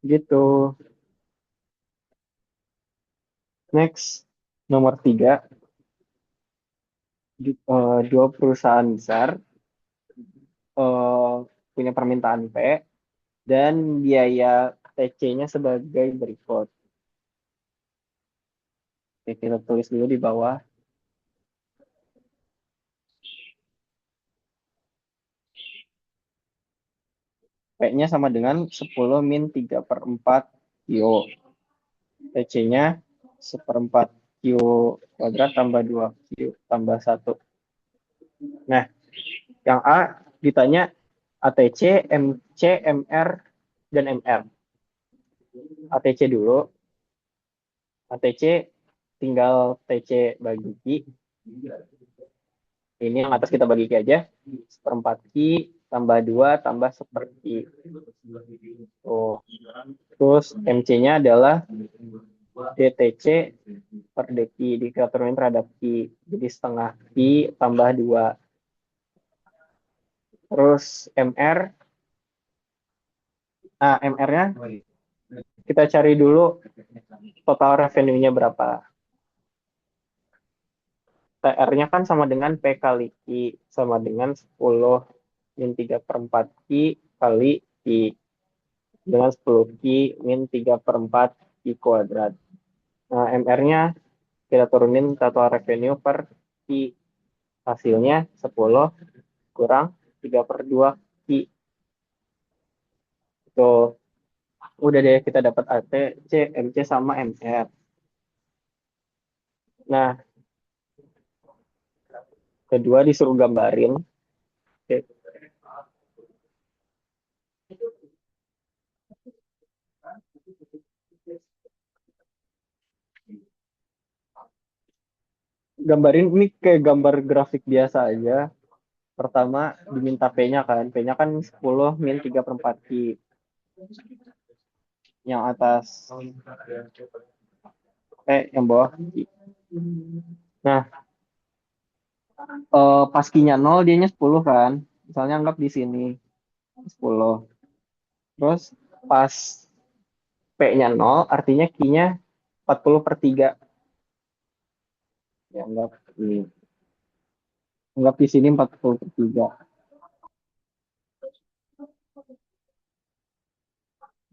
Gitu. Next, nomor 3. Dua perusahaan besar eh, punya permintaan P dan biaya TC-nya sebagai berikut. Oke, kita tulis dulu di bawah. P-nya sama dengan 10 min 3 per 4 Q. TC-nya seperempat Q kuadrat tambah 2 Q tambah 1. Nah, yang A ditanya ATC, MC, MR, dan MR. ATC dulu. ATC tinggal TC bagi Q. Ini yang atas kita bagi Q aja. Seperempat Q tambah 2 tambah seperti. Oh. Terus MC-nya adalah DTC per DQ dikaturin terhadap Q. Jadi setengah Q tambah 2. Terus MR, MR-nya kita cari dulu total revenue-nya berapa. TR-nya kan sama dengan P kali Q, sama dengan 10 min 3 per 4 Q kali Q. Dengan 10 Q min 3 per 4 Q kuadrat. Nah, MR-nya kita turunin total revenue per Q. Hasilnya 10 kurang 3 per 2 Q. Itu udah deh kita dapat AT, C, MC sama MR. Nah, kedua disuruh gambarin. Oke. Gambarin ini kayak gambar grafik biasa aja. Pertama diminta P-nya kan. P-nya kan 10 min 3 per 4 Q. Yang atas yang bawah Q. Nah, pas Q-nya 0 dianya 10 kan. Misalnya anggap di sini 10. Terus pas P-nya 0 artinya Q-nya 40/3. Ya, anggap di sini 40/3.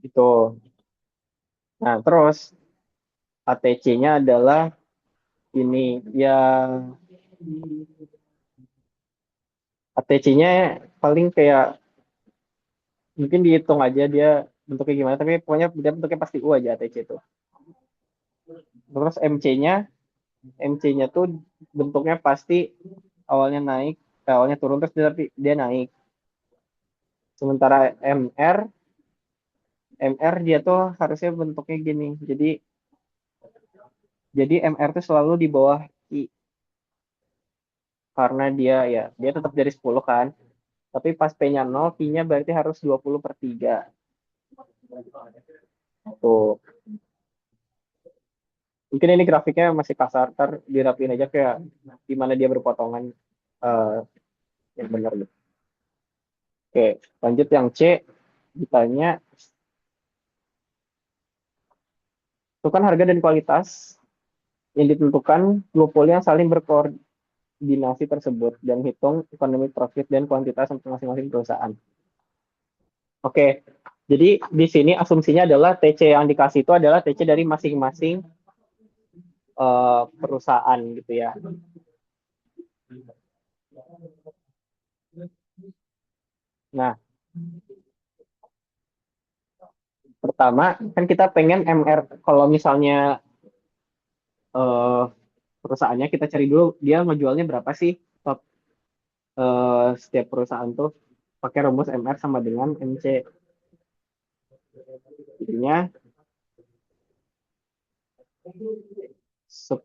Itu. Nah, terus ATC-nya adalah ini ya ATC-nya paling kayak mungkin dihitung aja dia bentuknya gimana tapi pokoknya dia bentuknya pasti U aja ATC itu. Terus MC-nya MC-nya tuh bentuknya pasti awalnya naik, awalnya turun terus dia naik. Sementara MR dia tuh harusnya bentuknya gini. Jadi MR tuh selalu di bawah I karena dia tetap jadi 10 kan. Tapi pas P-nya 0, Q-nya berarti harus 20/3. Tuh. Mungkin ini grafiknya masih kasar, ntar dirapiin aja kayak gimana dia berpotongan eh, yang benar gitu. Oke, lanjut yang C, ditanya, tentukan harga dan kualitas yang ditentukan duopoli yang saling berkoordinasi tersebut dan hitung economic profit dan kuantitas untuk masing-masing perusahaan. Oke, jadi di sini asumsinya adalah TC yang dikasih itu adalah TC dari masing-masing perusahaan gitu ya. Nah, pertama kan kita pengen MR kalau misalnya eh, perusahaannya kita cari dulu dia ngejualnya berapa sih setiap perusahaan tuh pakai rumus MR sama dengan MC. Jadinya 10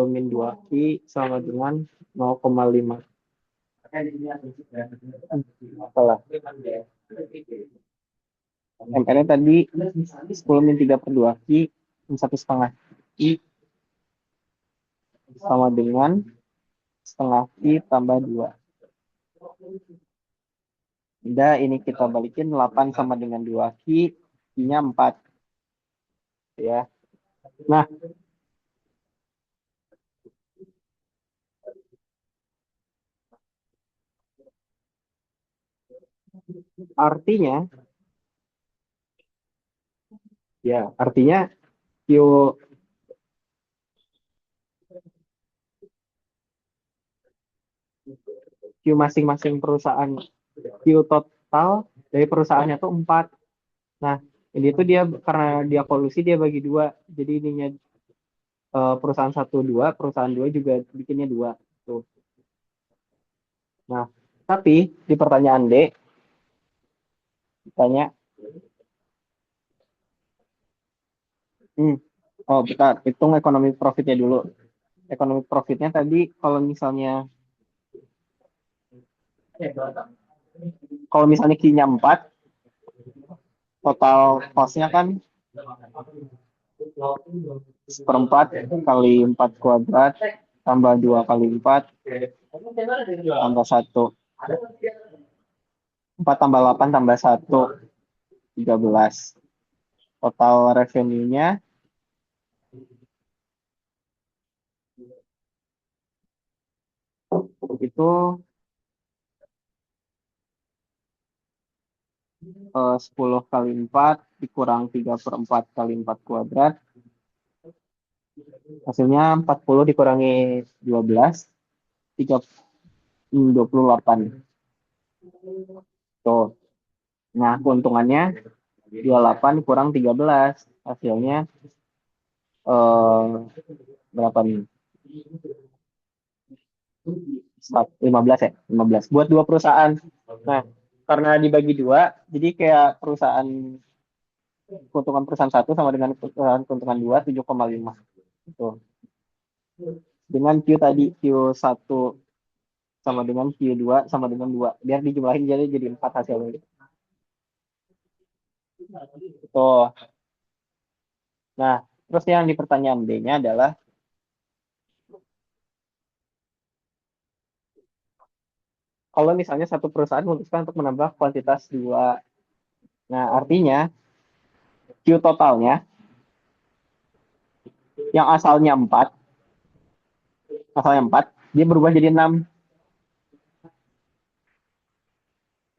min 2 Ki sama dengan 0,5. Apalah. MR-nya tadi 10 min 3 per 2 Ki 1,5 Ki sama dengan setengah Ki tambah 2. Udah ini kita balikin 8 sama dengan 2 Ki, Ki-nya 4 ya. Nah, artinya artinya Q Q masing-masing perusahaan Q total dari perusahaannya tuh 4. Nah, ini tuh dia karena dia kolusi dia bagi dua. Jadi ininya perusahaan satu dua, perusahaan dua juga bikinnya dua. Tuh. Nah, tapi di pertanyaan D tanya, hmm, oh bentar, hitung ekonomi profitnya dulu. Ekonomi profitnya tadi kalau misalnya Q-nya 4, total cost-nya kan seperempat kali 4 kuadrat tambah 2 kali 4 tambah 1. 4 tambah 8 tambah 1, 13. Total revenue-nya itu 10 kali 4 dikurang 3/4 kali 4 kuadrat. Hasilnya 40 dikurangi 12, 28. Tuh. Nah, keuntungannya 28 kurang 13. Hasilnya eh, berapa nih? 15 ya? 15. Buat dua perusahaan. Nah, karena dibagi dua, jadi kayak keuntungan perusahaan satu sama dengan keuntungan dua 7,5. Tuh. Dengan Q tadi Q1 sama dengan Q2 sama dengan 2. Biar dijumlahin jadi 4 hasilnya. Tuh. Nah, terus yang di pertanyaan B-nya adalah kalau misalnya satu perusahaan memutuskan untuk menambah kuantitas dua. Nah, artinya Q totalnya yang asalnya 4, dia berubah jadi 6.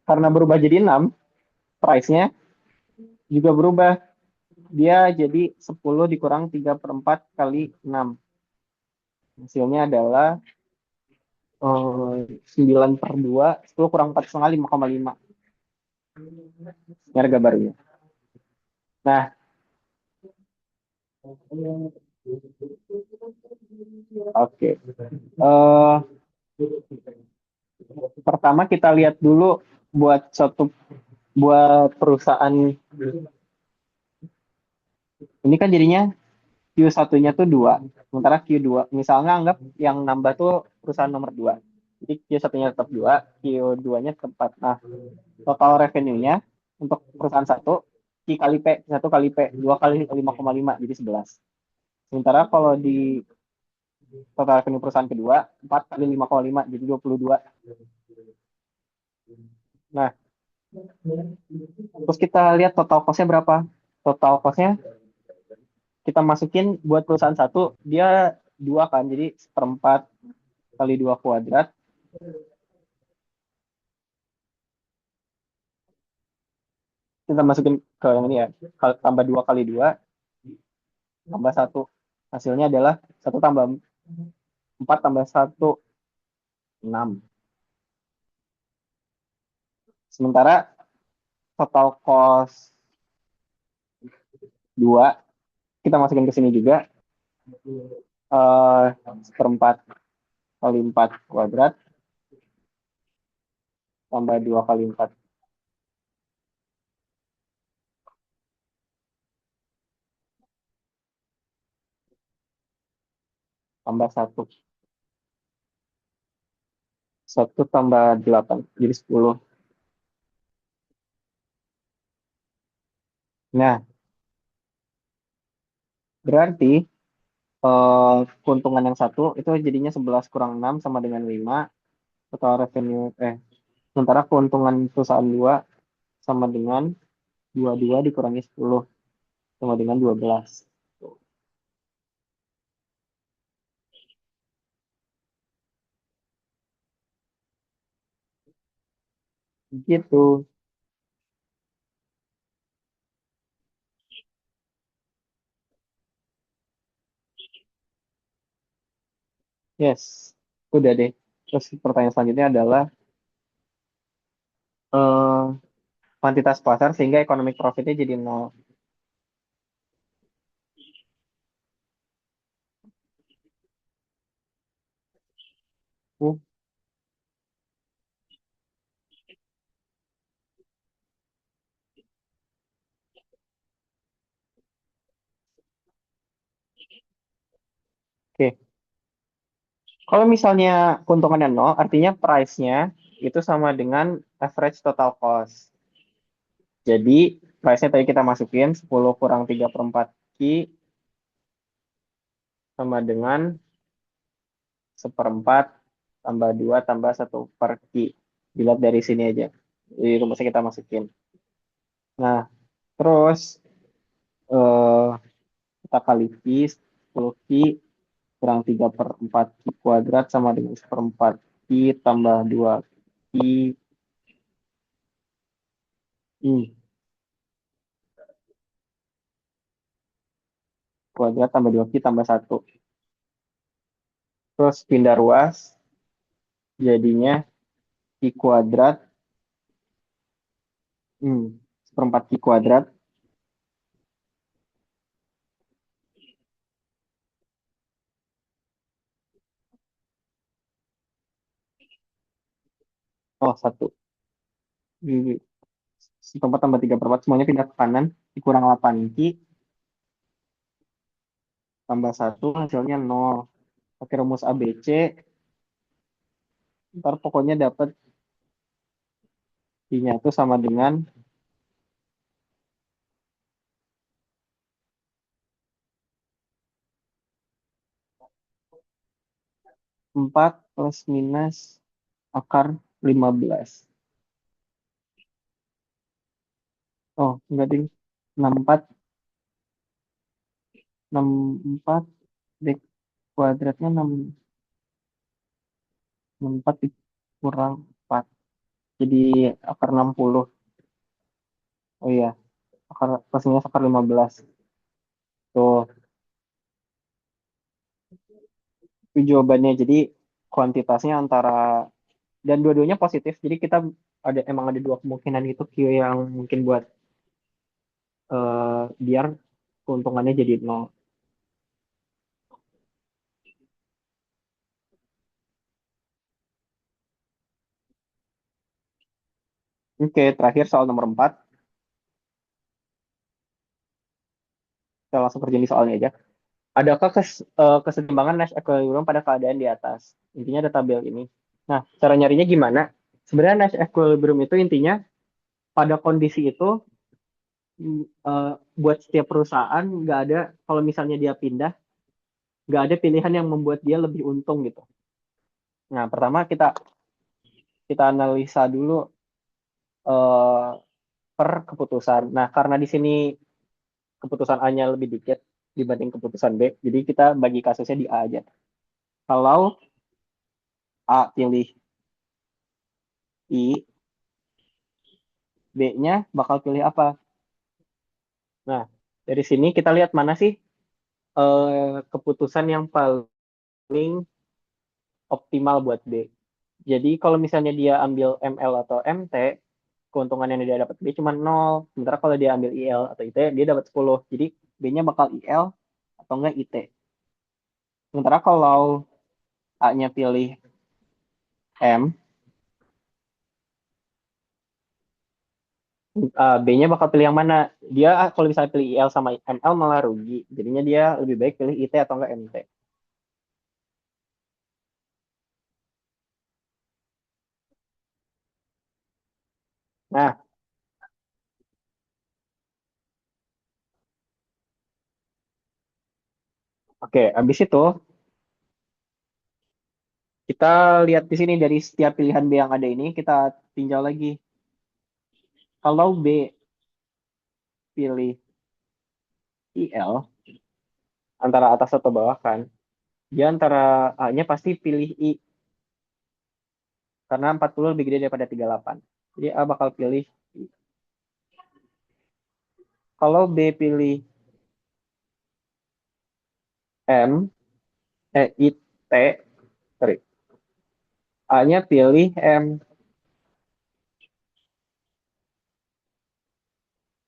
Karena berubah jadi 6, price-nya juga berubah. Dia jadi 10 dikurang 3/4 kali 6. Hasilnya adalah 9 per 2, 10 kurang 4,5, 5,5. Ini harga barunya. Nah, Oke. Pertama kita lihat dulu buat satu buat perusahaan ini kan jadinya Q satunya tuh dua, sementara Q2 misalnya anggap yang nambah tuh perusahaan nomor dua. Jadi Q satunya tetap dua, Q2-nya tetap empat. Nah, total revenue-nya untuk perusahaan satu Q kali P, satu kali P, dua kali 5,5 jadi 11. Sementara kalau di total revenue perusahaan kedua, 4 kali 5,5 jadi 22. Nah, terus kita lihat total cost-nya berapa. Total cost-nya kita masukin buat perusahaan satu, dia dua kan, jadi seperempat kali dua kuadrat. Kita masukin ke yang ini ya, tambah dua kali dua, tambah satu. Hasilnya adalah satu tambah empat tambah satu, enam. Sementara total cost dua, kita masukin ke sini juga, eh seperempat kali empat kuadrat, tambah dua kali empat, tambah satu. Satu tambah delapan, jadi 10. Nah, berarti keuntungan yang satu itu jadinya 11 kurang 6 sama dengan 5. Total revenue, sementara keuntungan perusahaan 2 sama dengan 22 dikurangi 10 sama dengan 12. Gitu. Yes. Udah deh. Terus pertanyaan selanjutnya adalah eh, kuantitas pasar sehingga economic profitnya jadi nol. Oke. Kalau misalnya keuntungannya nol, artinya price-nya itu sama dengan average total cost. Jadi, price-nya tadi kita masukin 10 kurang 3 per 4 Q sama dengan seperempat tambah 2 tambah satu per Q. Dilihat dari sini aja. Di rumusnya kita masukin. Nah, terus eh, kita kali Q, 10 Q kurang 3 per 4 Q kuadrat sama dengan seperempat Q tambah 2 Q kuadrat tambah 2 Q tambah satu. Terus pindah ruas, jadinya Q kuadrat, hmm, seperempat Q kuadrat, oh satu. Seperempat tambah 3 per 4, semuanya pindah ke kanan, dikurang 8 Q, tambah satu hasilnya nol. Pakai rumus ABC, ntar pokoknya dapat Q-nya itu sama dengan 4 plus minus akar 15. Oh, enggak ding. 64, 64 dek kuadratnya 64 dikurang 4. Jadi akar 60. Oh iya, akar plus minus akar 15. Tuh, itu jawabannya. Jadi kuantitasnya antara dan dua-duanya positif. Jadi kita emang ada dua kemungkinan gitu Q yang mungkin buat biar keuntungannya jadi nol. Oke, terakhir soal nomor 4. Kita langsung kerjain di soalnya aja. Adakah kesetimbangan Nash equilibrium pada keadaan di atas? Intinya ada tabel ini. Nah, cara nyarinya gimana? Sebenarnya Nash equilibrium itu intinya pada kondisi itu buat setiap perusahaan nggak ada, kalau misalnya dia pindah, nggak ada pilihan yang membuat dia lebih untung gitu. Nah, pertama kita kita analisa dulu eh, per keputusan. Nah, karena di sini keputusan A-nya lebih dikit dibanding keputusan B, jadi kita bagi kasusnya di A aja. Kalau A pilih I, B-nya bakal pilih apa? Nah, dari sini kita lihat mana sih keputusan yang paling optimal buat B. Jadi kalau misalnya dia ambil ML atau MT, keuntungan yang dia dapat B cuma 0. Sementara kalau dia ambil IL atau IT, dia dapat 10. Jadi B-nya bakal IL atau enggak IT. Sementara kalau A-nya pilih M, B-nya bakal pilih yang mana? Dia kalau misalnya pilih IL sama ML malah rugi. Jadinya dia lebih baik pilih IT atau enggak MT. Nah, oke, habis itu kita lihat di sini dari setiap pilihan B yang ada ini, kita tinjau lagi. Kalau B pilih IL, antara atas atau bawah kan, dia antara A-nya pasti pilih I, karena 40 lebih gede daripada 38. Jadi A bakal pilih I. Kalau B pilih M, I, T, sorry, A-nya pilih M.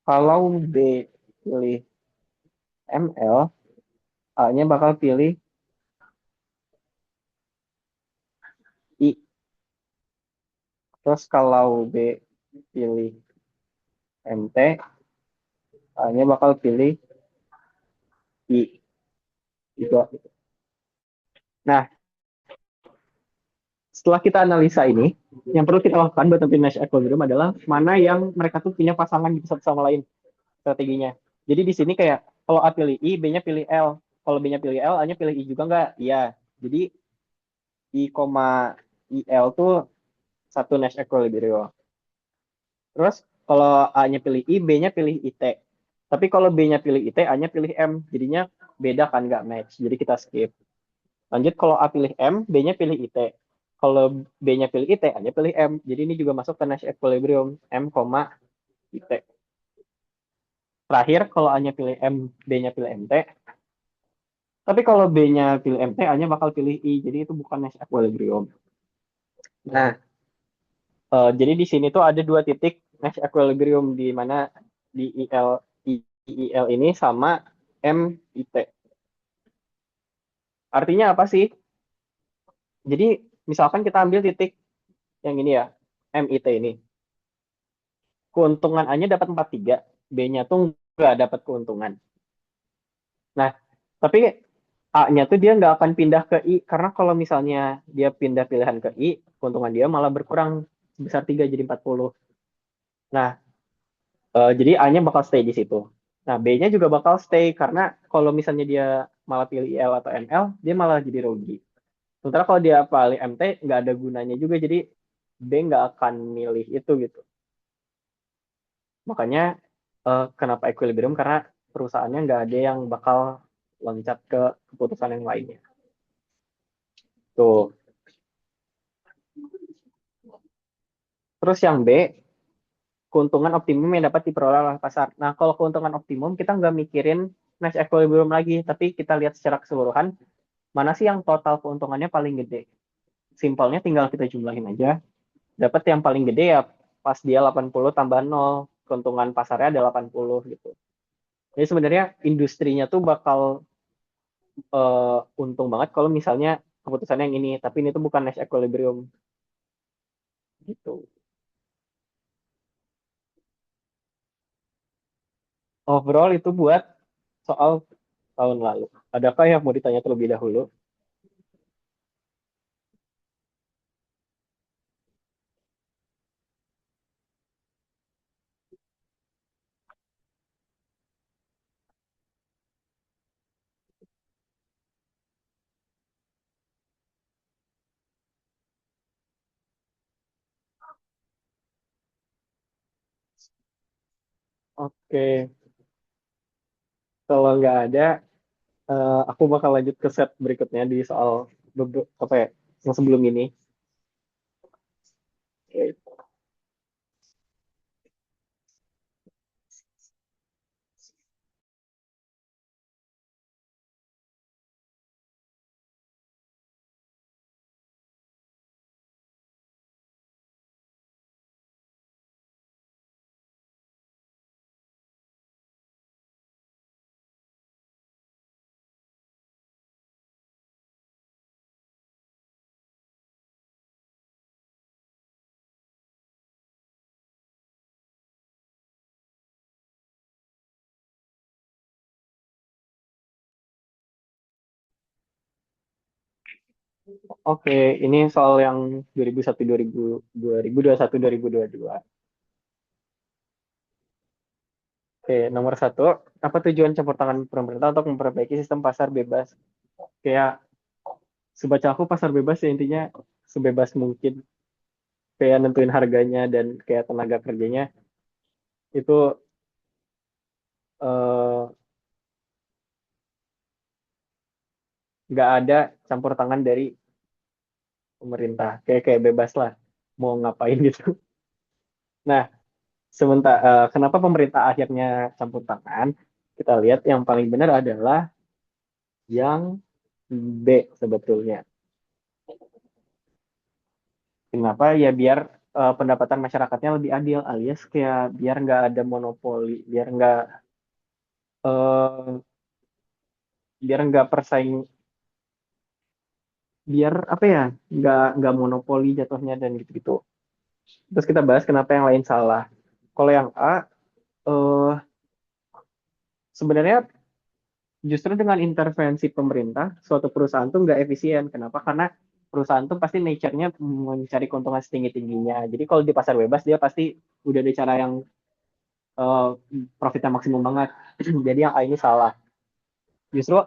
Kalau B pilih ML, A-nya bakal pilih I. Terus kalau B pilih MT, A-nya bakal pilih I juga. Nah, setelah kita analisa ini, yang perlu kita lakukan buat nentuin Nash equilibrium adalah mana yang mereka tuh punya pasangan di satu sama lain strateginya. Jadi di sini kayak kalau A pilih I, B-nya pilih L. Kalau B-nya pilih L, A-nya pilih I juga nggak? Iya. Jadi I, IL tuh satu Nash equilibrium. Terus kalau A-nya pilih I, B-nya pilih IT. Tapi kalau B-nya pilih IT, A-nya pilih M. Jadinya beda kan nggak match. Jadi kita skip. Lanjut kalau A pilih M, B-nya pilih IT. Kalau B-nya pilih IT, A-nya pilih M. Jadi ini juga masuk ke Nash equilibrium M, IT. Terakhir kalau A-nya pilih M, B-nya pilih MT. Tapi kalau B-nya pilih MT, A-nya bakal pilih I. Jadi itu bukan Nash equilibrium. Nah, jadi di sini tuh ada dua titik Nash equilibrium di mana di IL ini sama MIT. Artinya apa sih? Jadi misalkan kita ambil titik yang ini ya, MIT ini. Keuntungan A-nya dapat 43, B-nya tuh nggak dapat keuntungan. Nah, tapi A-nya tuh dia nggak akan pindah ke I, karena kalau misalnya dia pindah pilihan ke I, keuntungan dia malah berkurang sebesar 3 jadi 40. Nah, jadi A-nya bakal stay di situ. Nah, B-nya juga bakal stay, karena kalau misalnya dia malah pilih IL atau ML, dia malah jadi rugi. Sementara kalau dia pilih MT, nggak ada gunanya juga, jadi B nggak akan milih itu gitu. Makanya kenapa equilibrium? Karena perusahaannya nggak ada yang bakal loncat ke keputusan yang lainnya. Tuh. Terus yang B, keuntungan optimum yang dapat diperoleh oleh pasar. Nah, kalau keuntungan optimum, kita nggak mikirin Nash equilibrium lagi, tapi kita lihat secara keseluruhan, mana sih yang total keuntungannya paling gede. Simpelnya tinggal kita jumlahin aja. Dapat yang paling gede ya pas dia 80 tambah 0, keuntungan pasarnya ada 80 gitu. Jadi sebenarnya industrinya tuh bakal untung banget kalau misalnya keputusannya yang ini, tapi ini tuh bukan Nash equilibrium gitu. Overall itu buat soal tahun lalu. Adakah yang mau ditanya terlebih dahulu? Oke, kalau nggak ada, aku bakal lanjut ke set berikutnya di soal apa ya, yang sebelum ini. Oke, ini soal yang 2001, 2021, 2022. Oke, nomor satu, apa tujuan campur tangan pemerintah untuk memperbaiki sistem pasar bebas? Kayak sebaca aku pasar bebas ya intinya sebebas mungkin kayak nentuin harganya dan kayak tenaga kerjanya itu eh, nggak ada campur tangan dari pemerintah. Kayak kayak bebas lah mau ngapain gitu. Nah, sementara kenapa pemerintah akhirnya campur tangan? Kita lihat yang paling benar adalah yang B sebetulnya. Kenapa? Ya biar pendapatan masyarakatnya lebih adil alias kayak biar nggak ada monopoli, eh, biar nggak persaing, biar apa ya, nggak monopoli jatuhnya dan gitu-gitu. Terus kita bahas kenapa yang lain salah. Kalau yang A, eh, sebenarnya justru dengan intervensi pemerintah, suatu perusahaan tuh nggak efisien. Kenapa? Karena perusahaan tuh pasti nature-nya mencari keuntungan setinggi-tingginya. Jadi kalau di pasar bebas dia pasti udah ada cara yang eh, profitnya maksimum banget. Jadi yang A ini salah. Justru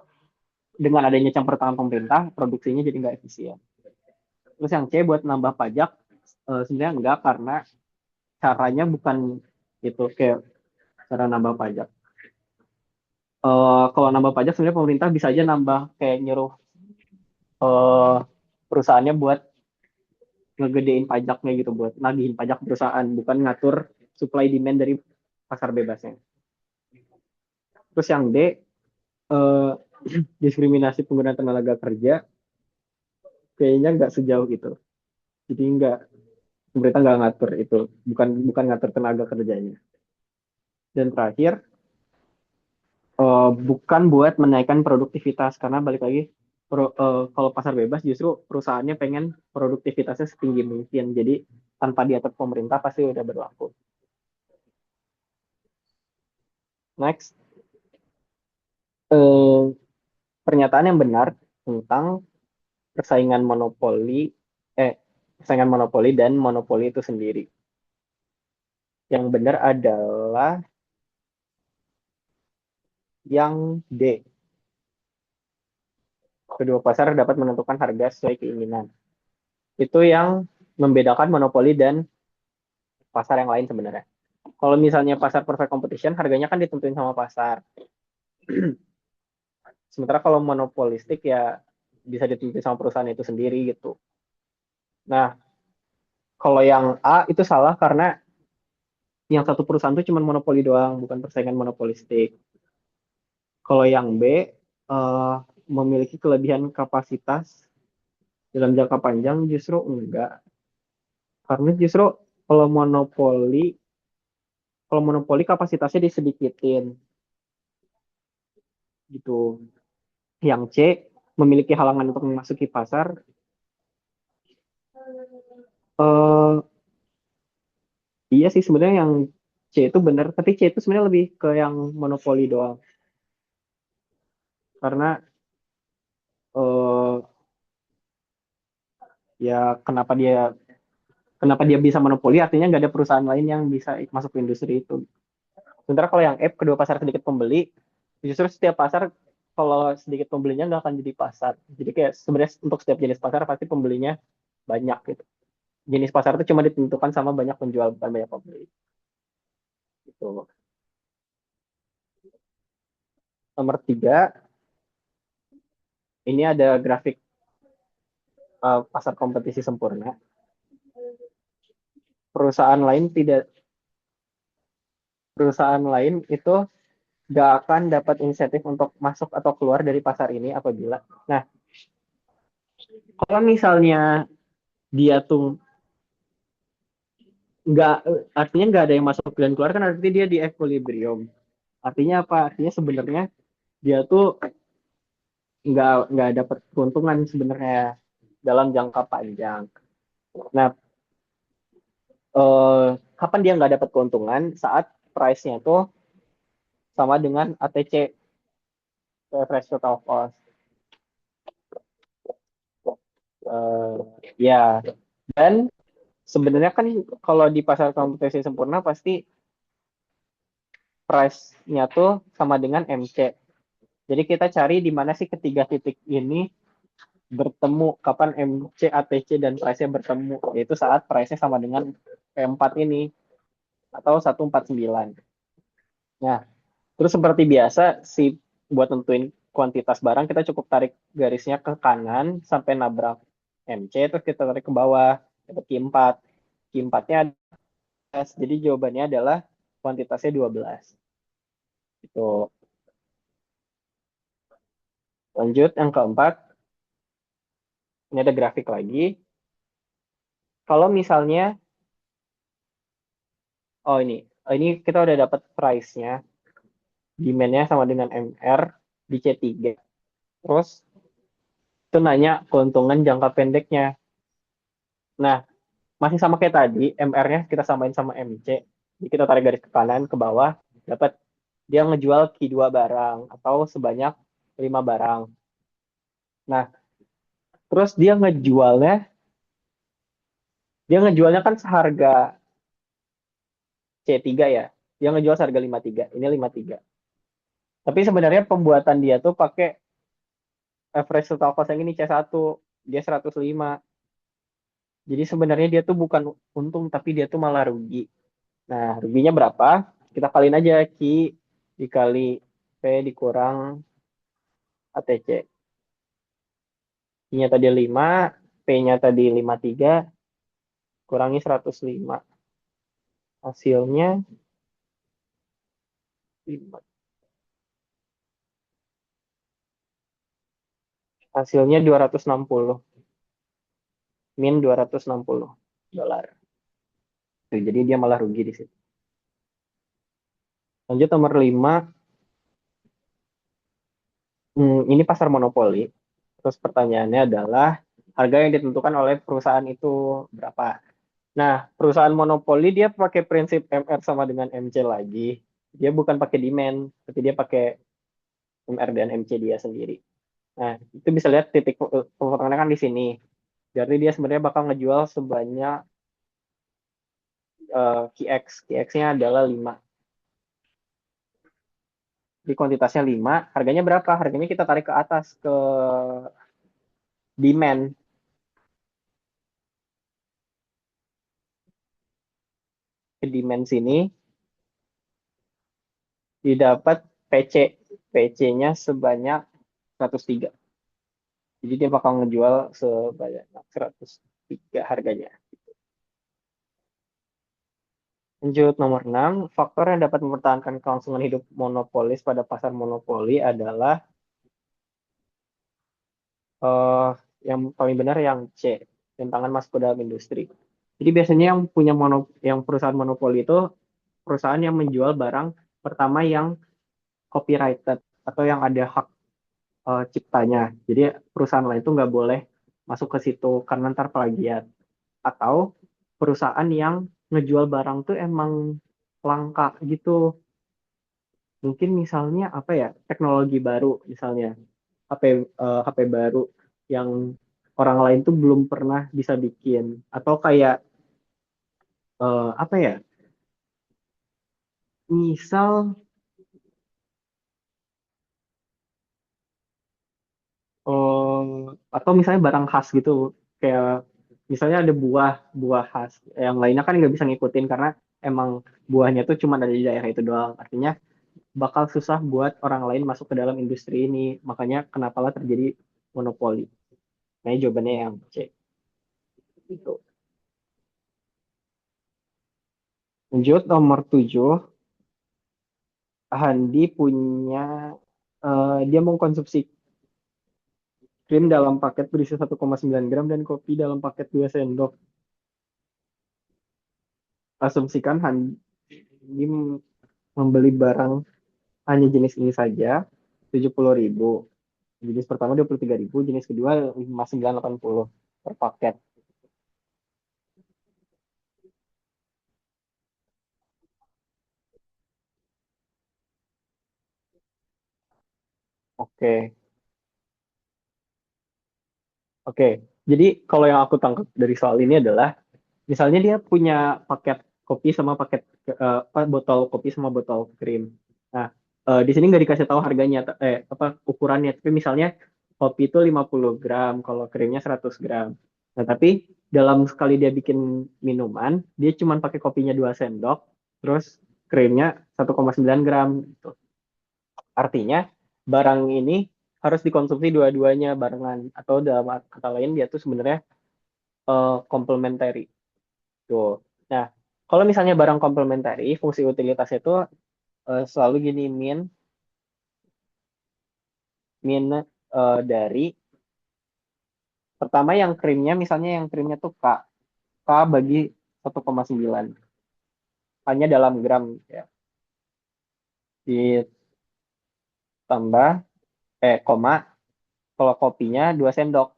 dengan adanya campur tangan pemerintah, produksinya jadi nggak efisien. Terus yang C buat nambah pajak, sebenarnya enggak karena caranya bukan itu kayak cara nambah pajak. Kalau nambah pajak sebenarnya pemerintah bisa aja nambah kayak nyuruh eh, perusahaannya buat ngegedein pajaknya gitu buat nagihin pajak perusahaan bukan ngatur supply demand dari pasar bebasnya. Terus yang D, eh, diskriminasi penggunaan tenaga kerja kayaknya nggak sejauh itu. Jadi nggak, pemerintah nggak ngatur itu, bukan bukan ngatur tenaga kerjanya. Dan terakhir, bukan buat menaikkan produktivitas karena balik lagi kalau pasar bebas justru perusahaannya pengen produktivitasnya setinggi mungkin. Jadi tanpa diatur pemerintah pasti udah berlaku. Next, eh, pernyataan yang benar tentang persaingan monopoli, eh persaingan monopoli dan monopoli itu sendiri. Yang benar adalah yang D. Kedua pasar dapat menentukan harga sesuai keinginan. Itu yang membedakan monopoli dan pasar yang lain sebenarnya. Kalau misalnya pasar perfect competition, harganya kan ditentuin sama pasar. Sementara kalau monopolistik ya bisa ditentuin sama perusahaan itu sendiri gitu. Nah, kalau yang A itu salah karena yang satu perusahaan itu cuma monopoli doang, bukan persaingan monopolistik. Kalau yang B, memiliki kelebihan kapasitas dalam jangka panjang justru enggak. Karena justru kalau monopoli, kalau monopoli kapasitasnya disedikitin gitu. Yang C, memiliki halangan untuk memasuki pasar. eh Iya sih sebenarnya yang C itu benar, tapi C itu sebenarnya lebih ke yang monopoli doang. Karena eh, ya kenapa dia bisa monopoli, artinya nggak ada perusahaan lain yang bisa masuk ke industri itu. Sementara kalau yang F, kedua pasar sedikit pembeli, justru setiap pasar kalau sedikit pembelinya nggak akan jadi pasar. Jadi kayak sebenarnya untuk setiap jenis pasar pasti pembelinya banyak gitu. Jenis pasar itu cuma ditentukan sama banyak penjual bukan banyak pembeli. Gitu. Nomor tiga, ini ada grafik pasar kompetisi sempurna. Perusahaan lain tidak perusahaan lain itu nggak akan dapat insentif untuk masuk atau keluar dari pasar ini apabila. Nah, kalau misalnya dia tuh nggak, artinya nggak ada yang masuk dan keluar kan artinya dia di equilibrium. Artinya apa? Artinya sebenarnya dia tuh nggak dapat keuntungan sebenarnya dalam jangka panjang. Nah, kapan dia nggak dapat keuntungan saat price-nya tuh sama dengan ATC, average total cost. Eh, ya, dan sebenarnya kan kalau di pasar kompetisi sempurna pasti price-nya tuh sama dengan MC. Jadi kita cari di mana sih ketiga titik ini bertemu, kapan MC, ATC, dan price-nya bertemu. Yaitu saat price-nya sama dengan P4 ini, atau 149. Nah, terus seperti biasa, buat tentuin kuantitas barang, kita cukup tarik garisnya ke kanan sampai nabrak MC, terus kita tarik ke bawah, dapat Q4. Q4-nya ada, jadi jawabannya adalah kuantitasnya 12. Itu. Lanjut, yang keempat, ini ada grafik lagi. Kalau misalnya, ini kita udah dapat price-nya, demand-nya sama dengan MR di C3. Terus itu nanya keuntungan jangka pendeknya. Nah, masih sama kayak tadi, MR-nya kita samain sama MC. Jadi kita tarik garis ke kanan, ke bawah, dapat dia ngejual Q2 barang atau sebanyak 5 barang. Nah, terus dia ngejualnya kan seharga C3 ya. Dia ngejual seharga 53. Ini 53. Tapi sebenarnya pembuatan dia tuh pakai average total cost yang ini C1. Dia 105. Jadi sebenarnya dia tuh bukan untung, tapi dia tuh malah rugi. Nah, ruginya berapa? Kita kaliin aja Q dikali P dikurang ATC. Q-nya tadi 5, P-nya tadi 53, kurangi 105. Hasilnya 5. Hasilnya 260. Min 260 dolar. Tuh, jadi dia malah rugi di situ. Lanjut nomor 5. Ini pasar monopoli. Terus pertanyaannya adalah harga yang ditentukan oleh perusahaan itu berapa? Nah, perusahaan monopoli dia pakai prinsip MR sama dengan MC lagi. Dia bukan pakai demand, tapi dia pakai MR dan MC dia sendiri. Nah, itu bisa lihat titik pemotongannya kan di sini. Jadi dia sebenarnya bakal ngejual sebanyak QX. QX-nya adalah 5. Di kuantitasnya 5, harganya berapa? Harganya kita tarik ke atas ke demand. Ke demand sini didapat PC. PC-nya sebanyak 103. Jadi dia bakal ngejual sebanyak 103 harganya. Lanjut nomor 6, faktor yang dapat mempertahankan kelangsungan hidup monopolis pada pasar monopoli adalah eh, yang paling benar yang C, tantangan masuk ke dalam industri. Jadi biasanya yang perusahaan monopoli itu perusahaan yang menjual barang pertama yang copyrighted atau yang ada hak ciptanya. Jadi perusahaan lain itu nggak boleh masuk ke situ karena ntar plagiat. Atau perusahaan yang ngejual barang tuh emang langka gitu. Mungkin misalnya apa ya, teknologi baru misalnya HP HP baru yang orang lain tuh belum pernah bisa bikin, atau kayak apa ya, misal atau misalnya barang khas gitu, kayak misalnya ada buah buah khas yang lainnya kan nggak bisa ngikutin karena emang buahnya tuh cuma ada di daerah itu doang, artinya bakal susah buat orang lain masuk ke dalam industri ini, makanya kenapa lah terjadi monopoli. Nah, ini jawabannya yang C itu. Lanjut nomor 7, Handi punya dia mengkonsumsi krim dalam paket berisi 1,9 gram dan kopi dalam paket 2 sendok. Asumsikan Handi membeli barang hanya jenis ini saja, 70.000. Jenis pertama 23.000, jenis kedua 5980 per paket. Oke, oke. Jadi kalau yang aku tangkap dari soal ini adalah, misalnya dia punya paket kopi sama paket botol kopi sama botol krim. Nah, di sini nggak dikasih tahu harganya, apa ukurannya. Tapi misalnya kopi itu 50 gram, kalau krimnya 100 gram. Nah, tapi dalam sekali dia bikin minuman, dia cuma pakai kopinya 2 sendok, terus krimnya 1,9 gram. Gitu. Artinya barang ini harus dikonsumsi dua-duanya barengan. Atau dalam kata lain dia tuh sebenarnya complementary. Tuh. Nah, kalau misalnya barang komplementari, fungsi utilitas itu selalu gini, min dari pertama yang krimnya, misalnya yang krimnya tuh K bagi 1,9 hanya dalam gram ya. Ditambah koma, kalau kopinya 2 sendok.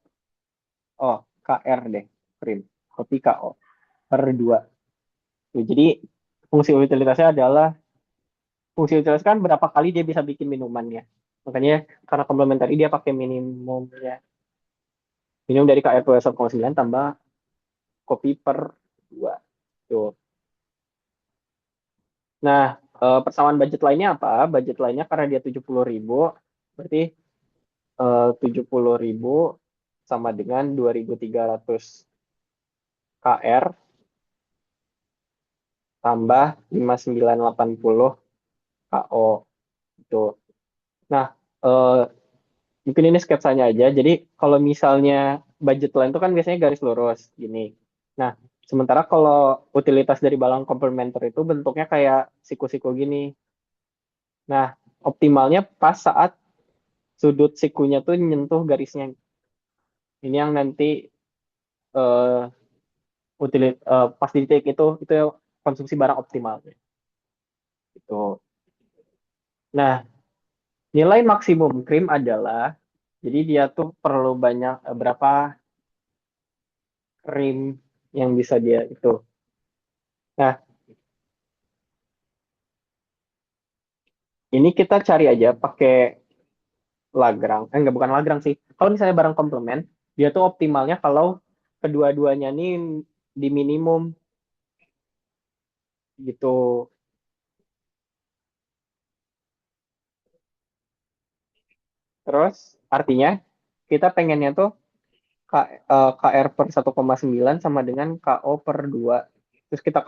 Oh, KR deh, krim. Kopi KO per 2. Tuh, jadi fungsi utilitasnya adalah, fungsi utilitas kan berapa kali dia bisa bikin minumannya. Makanya karena komplementari dia pakai minimumnya. Minimum dari KR 1,9 tambah kopi per 2. Tuh. Nah, persamaan budget lainnya apa? Budget lainnya karena dia 70.000, berarti 70.000 sama dengan 2.300 KR tambah 5.980 KO. Gitu. Nah, eh, mungkin ini sketsanya aja. Jadi kalau misalnya budget lain itu kan biasanya garis lurus gini. Nah, sementara kalau utilitas dari balang komplementer itu bentuknya kayak siku-siku gini. Nah, optimalnya pas saat sudut sikunya tuh nyentuh garisnya. Ini yang nanti eh pas di titik itu konsumsi barang optimal gitu. Nah, nilai maksimum krim adalah, jadi dia tuh perlu banyak berapa krim yang bisa dia itu. Nah, ini kita cari aja pakai Lagrange. Enggak, bukan Lagrange sih. Kalau misalnya barang komplement, dia tuh optimalnya kalau kedua-duanya nih di minimum gitu. Terus artinya kita pengennya tuh KR per 1,9 sama dengan KO per 2. Terus kita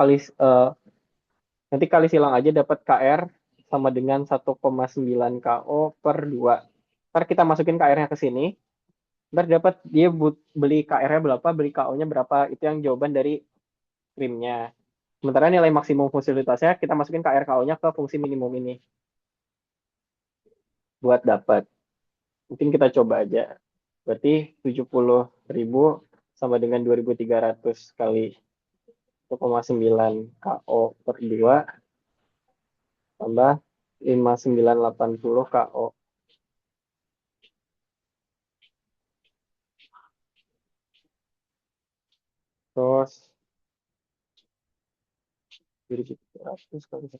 nanti kali silang aja dapat KR sama dengan 1,9 KO per 2. Ntar kita masukin KR-nya ke sini. Ntar dapat dia beli KR-nya berapa, beli KO-nya berapa. Itu yang jawaban dari krimnya. Sementara nilai maksimum fungsibilitasnya kita masukin KR KO-nya ke fungsi minimum ini buat dapat. Mungkin kita coba aja. Berarti 70.000 sama dengan 2.300 kali 1,9 KO per 2 tambah 5.980 KO. Terus 2.700 kali 1.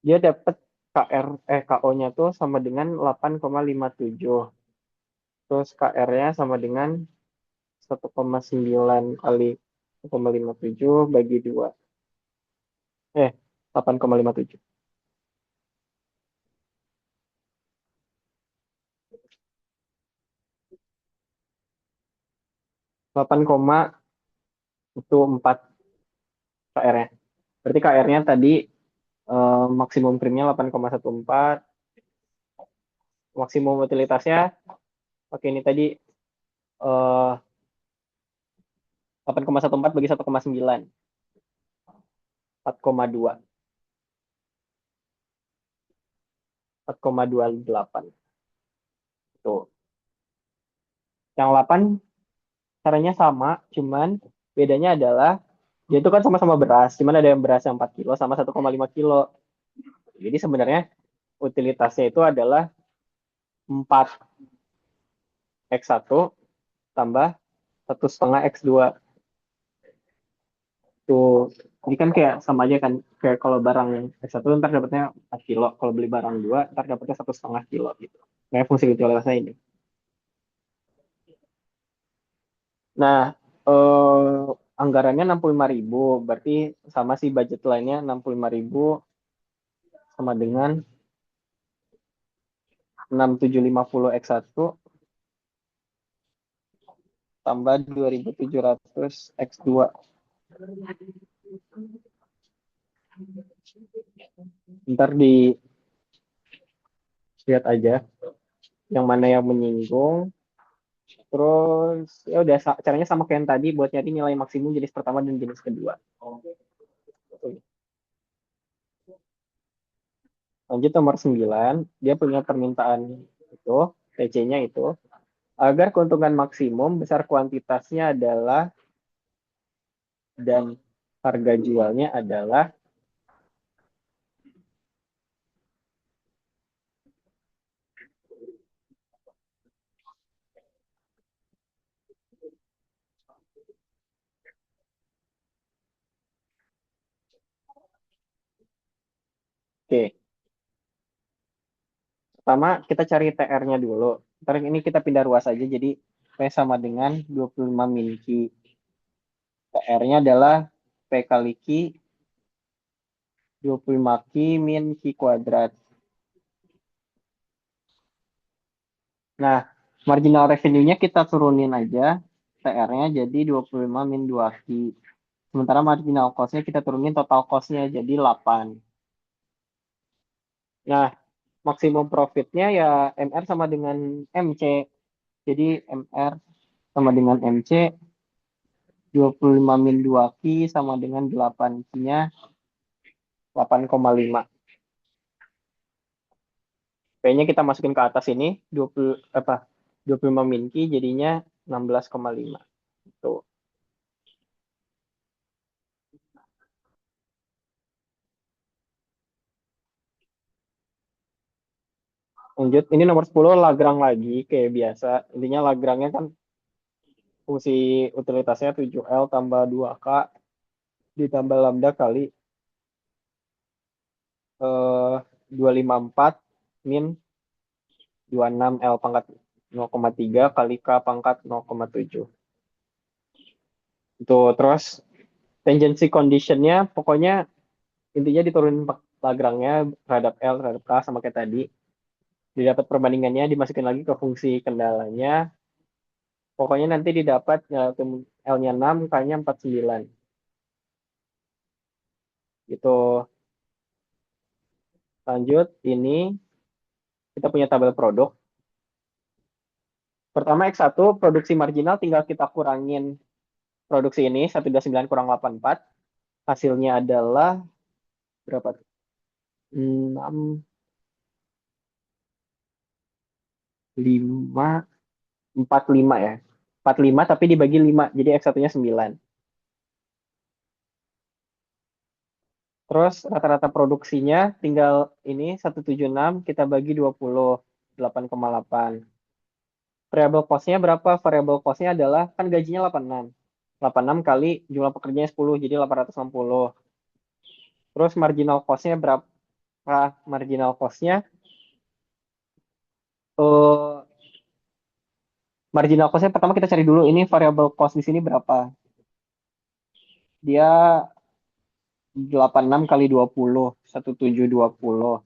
Dia dapat KO-nya tuh sama dengan 8,57. Terus KR-nya sama dengan 1,9 kali 1,57 bagi 2. 8,57. 8,4 KR-nya. Berarti KR-nya tadi maksimum primnya 8,14, maksimum utilitasnya oke ini tadi 8,14 bagi 1,9, 4,2, 4,28. Tuh. Yang 8 caranya sama, cuman bedanya adalah dia itu kan sama-sama beras, cuman ada yang beras yang 4 kilo sama 1,5 kilo. Jadi sebenarnya utilitasnya itu adalah 4x1 tambah 1,5x2. Tuh, ini kan kayak sama aja kan, kayak kalau barang X1 ntar dapatnya 4 kilo, kalau beli barang 2 ntar dapatnya 1,5 kilo gitu. Nah, fungsi utilitasnya ini. Nah, anggarannya 65.000, berarti sama sih budget lainnya 65.000 sama dengan 6.750 X1 tambah 2.700 X2. Ntar dilihat aja yang mana yang menyinggung. Terus ya udah caranya sama kayak yang tadi buat nyari nilai maksimum jenis pertama dan jenis kedua. Lanjut nomor 9, dia punya permintaan itu, TC-nya itu, agar keuntungan maksimum besar kuantitasnya adalah dan harga jualnya adalah oke. Pertama kita cari TR-nya dulu. Ntar ini kita pindah ruas aja jadi P sama dengan 25 min Q. TR-nya adalah P kali Q 25 Q min Q kuadrat. Nah, marginal revenue-nya kita turunin aja. TR-nya jadi 25 min 2Q. Sementara marginal cost-nya kita turunin total cost-nya jadi 8. Nah, maksimum profit-nya ya MR sama dengan MC. Jadi MR sama dengan MC 25 min 2Q sama dengan 8Q-nya 8,5. P-nya kita masukin ke atas ini 20 apa 25 min Q jadinya 16,5. Tuh. Lanjut, ini nomor 10 Lagrang lagi kayak biasa. Intinya Lagrangnya kan fungsi utilitasnya 7L tambah 2K ditambah lambda kali 254 min 26L pangkat 0,3 kali K pangkat 0,7. Itu terus tangency conditionnya pokoknya intinya diturunin Lagrangnya terhadap L terhadap K sama kayak tadi. Didapat perbandingannya dimasukin lagi ke fungsi kendalanya. Pokoknya nanti didapat L-nya 6, K-nya 49. Gitu. Lanjut, ini kita punya tabel produk. Pertama X1, produksi marginal tinggal kita kurangin produksi ini, 129 kurang 84. Hasilnya adalah berapa tuh? 6, 5, 45 ya. 45 tapi dibagi 5, jadi X1-nya 9. Terus rata-rata produksinya tinggal ini 176 kita bagi 20, 8,8. Variable cost-nya berapa? Variable cost-nya adalah kan gajinya 86. 86 kali jumlah pekerjanya 10 jadi 860. Terus marginal cost-nya berapa? Marginal cost-nya eh marginal cost-nya pertama kita cari dulu ini variable cost di sini berapa. Dia 86 kali 20, 1720.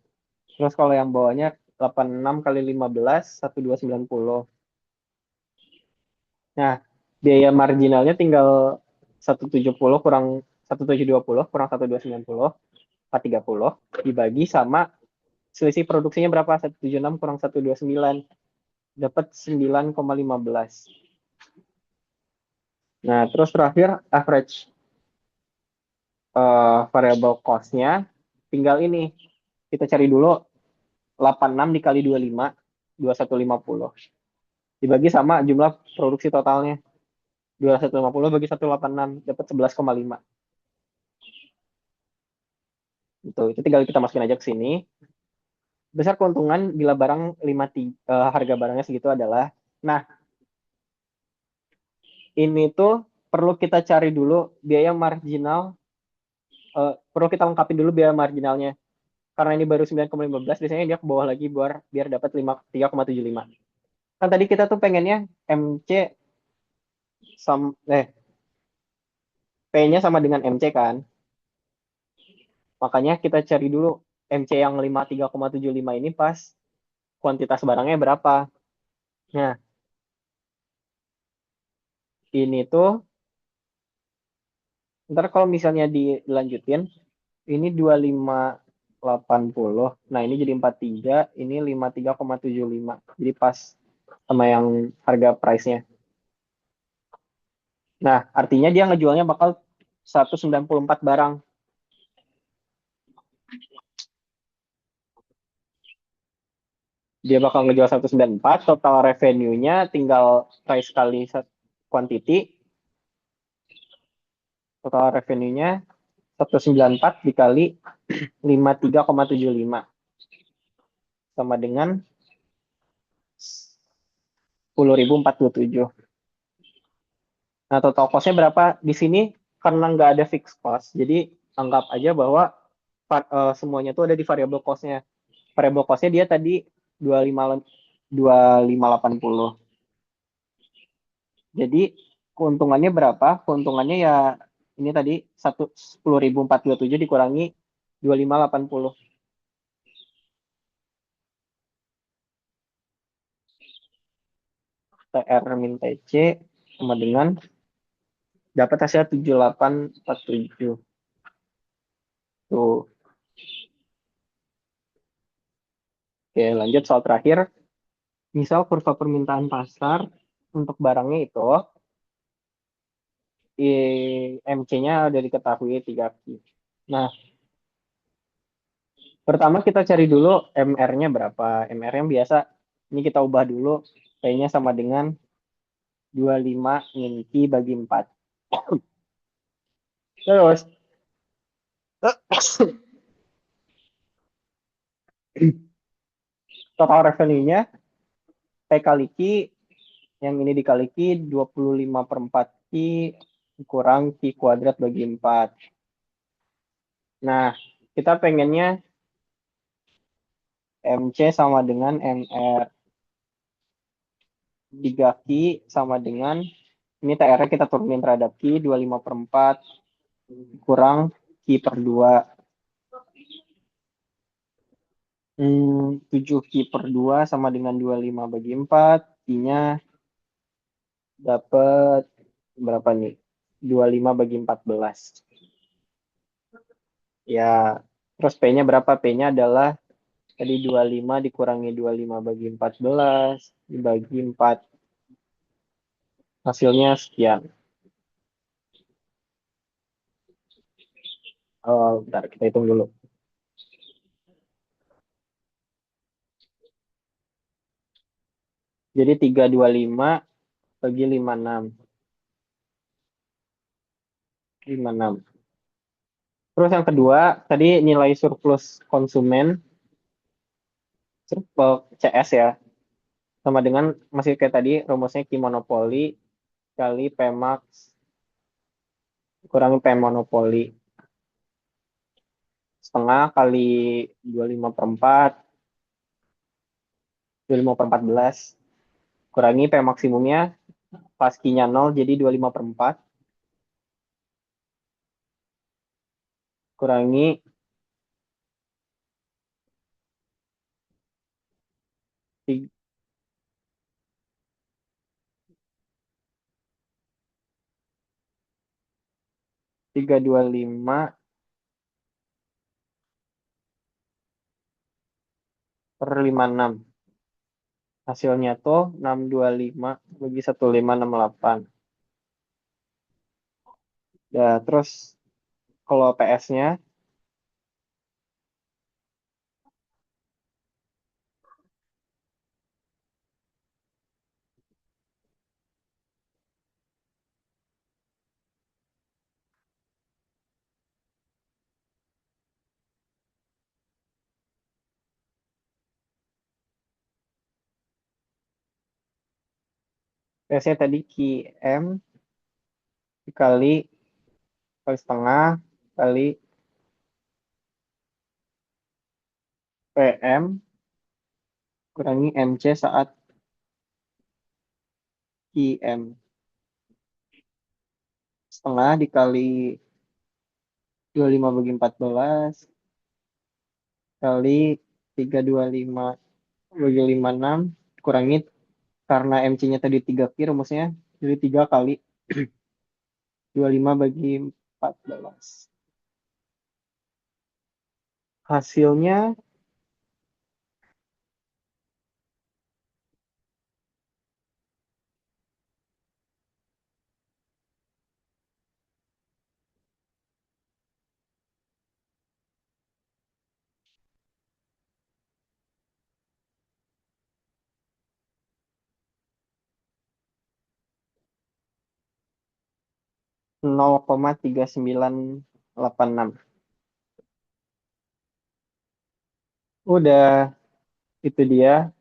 Terus kalau yang bawahnya 86 kali 15, 1290. Nah, biaya marginalnya tinggal 170 kurang 1720 kurang 1290, 430 dibagi sama selisih produksinya berapa? 176 kurang 129 dapat 9,15. Nah, terus terakhir average variable cost-nya tinggal ini. Kita cari dulu 86 dikali 25, 2150. Dibagi sama jumlah produksi totalnya. 2150 bagi 186 dapat 11,5. Itu tinggal kita masukin aja ke sini. Besar keuntungan bila barang harga barangnya segitu adalah, nah ini tuh perlu kita cari dulu biaya marginal, perlu kita lengkapi dulu biaya marginalnya. Karena ini baru 9,15, biasanya dia ke bawah lagi biar dapat 3,75. Kan tadi kita tuh pengennya MC P-nya sama dengan MC kan. Makanya kita cari dulu MC yang 53,75 ini pas kuantitas barangnya berapa. Nah, ini tuh ntar kalau misalnya dilanjutin, ini 2580. Nah, ini jadi 43, ini 53,75. Jadi pas sama yang harga price-nya. Nah, artinya dia ngejualnya bakal 194 barang. Dia bakal ngejual 194, total revenue-nya tinggal price kali quantity, total revenue-nya 194 dikali 53,75 sama dengan 10.047. Nah, total cost-nya berapa? Di sini karena nggak ada fixed cost, jadi anggap aja bahwa semuanya itu ada di variable cost-nya. Variable cost-nya dia tadi 25, 2580. Jadi keuntungannya berapa? Keuntungannya ya ini tadi 10.427 dikurangi 2580. TR min TC sama dengan dapat hasil 7847. Tuh. Oke, lanjut soal terakhir. Misal kurva permintaan pasar untuk barangnya itu MC-nya udah diketahui 3Q. Nah, pertama kita cari dulu MR-nya berapa. MR-nya biasa ini kita ubah dulu. P-nya sama dengan 25 min Q bagi 4. Terus total revenue-nya P kali Q, yang ini dikali Q 25 per 4 Q kurang Q kuadrat bagi 4. Nah, kita pengennya MC sama dengan MR. 3Q sama dengan, ini TR-nya kita turunin terhadap Q, 25 per 4 kurang Q per 2. 7Q per 2 sama dengan 25 bagi 4. Q-nya dapat berapa nih? 25 bagi 14. Ya, terus P-nya berapa? P-nya adalah tadi 25 dikurangi 25 bagi 14 dibagi 4. Hasilnya sekian. Bentar, kita hitung dulu. Jadi 325 bagi 56. 56. Terus yang kedua, tadi nilai surplus konsumen, CS ya, sama dengan masih kayak tadi rumusnya Q monopoli kali P max kurangi P monopoli. Setengah kali 25/4, 25/14. Kurangi P maksimumnya, pas Q-nya 0, jadi 25/4. Kurangi 325/56. Hasilnya tuh 625 bagi 1568. Ya, terus kalau PS-nya, PS-nya tadi QM dikali kali setengah kali PM kurangi MC saat QM. Setengah dikali 25 bagi 14 kali 325 bagi 56 kurangi, karena MC-nya tadi 3 pi rumusnya, jadi 3 kali 25 bagi 14. Hasilnya 0,3986. Udah, itu dia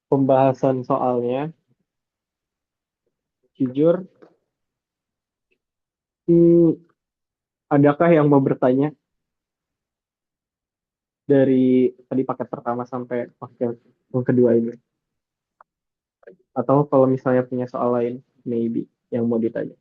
pembahasan soalnya. Jujur, hmm, adakah yang mau bertanya dari tadi paket pertama sampai paket yang kedua ini? Atau kalau misalnya punya soal lain, maybe yang mau ditanya.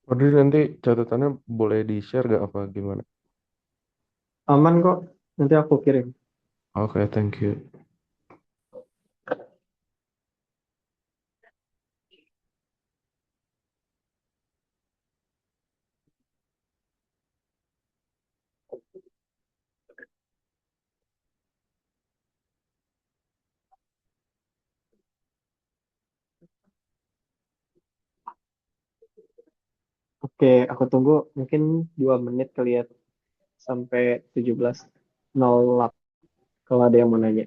Audrey nanti catatannya boleh di-share gak apa gimana? Aman kok, nanti aku kirim. Oke, thank you. Oke, aku tunggu mungkin 2 menit kali ya, sampai 17.08 kalau ada yang mau nanya.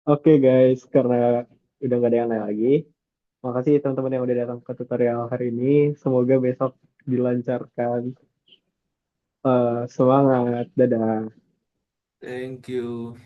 Oke guys, karena udah nggak ada yang lain lagi, makasih teman-teman yang udah datang ke tutorial hari ini. Semoga besok dilancarkan. Semangat, dadah. Thank you.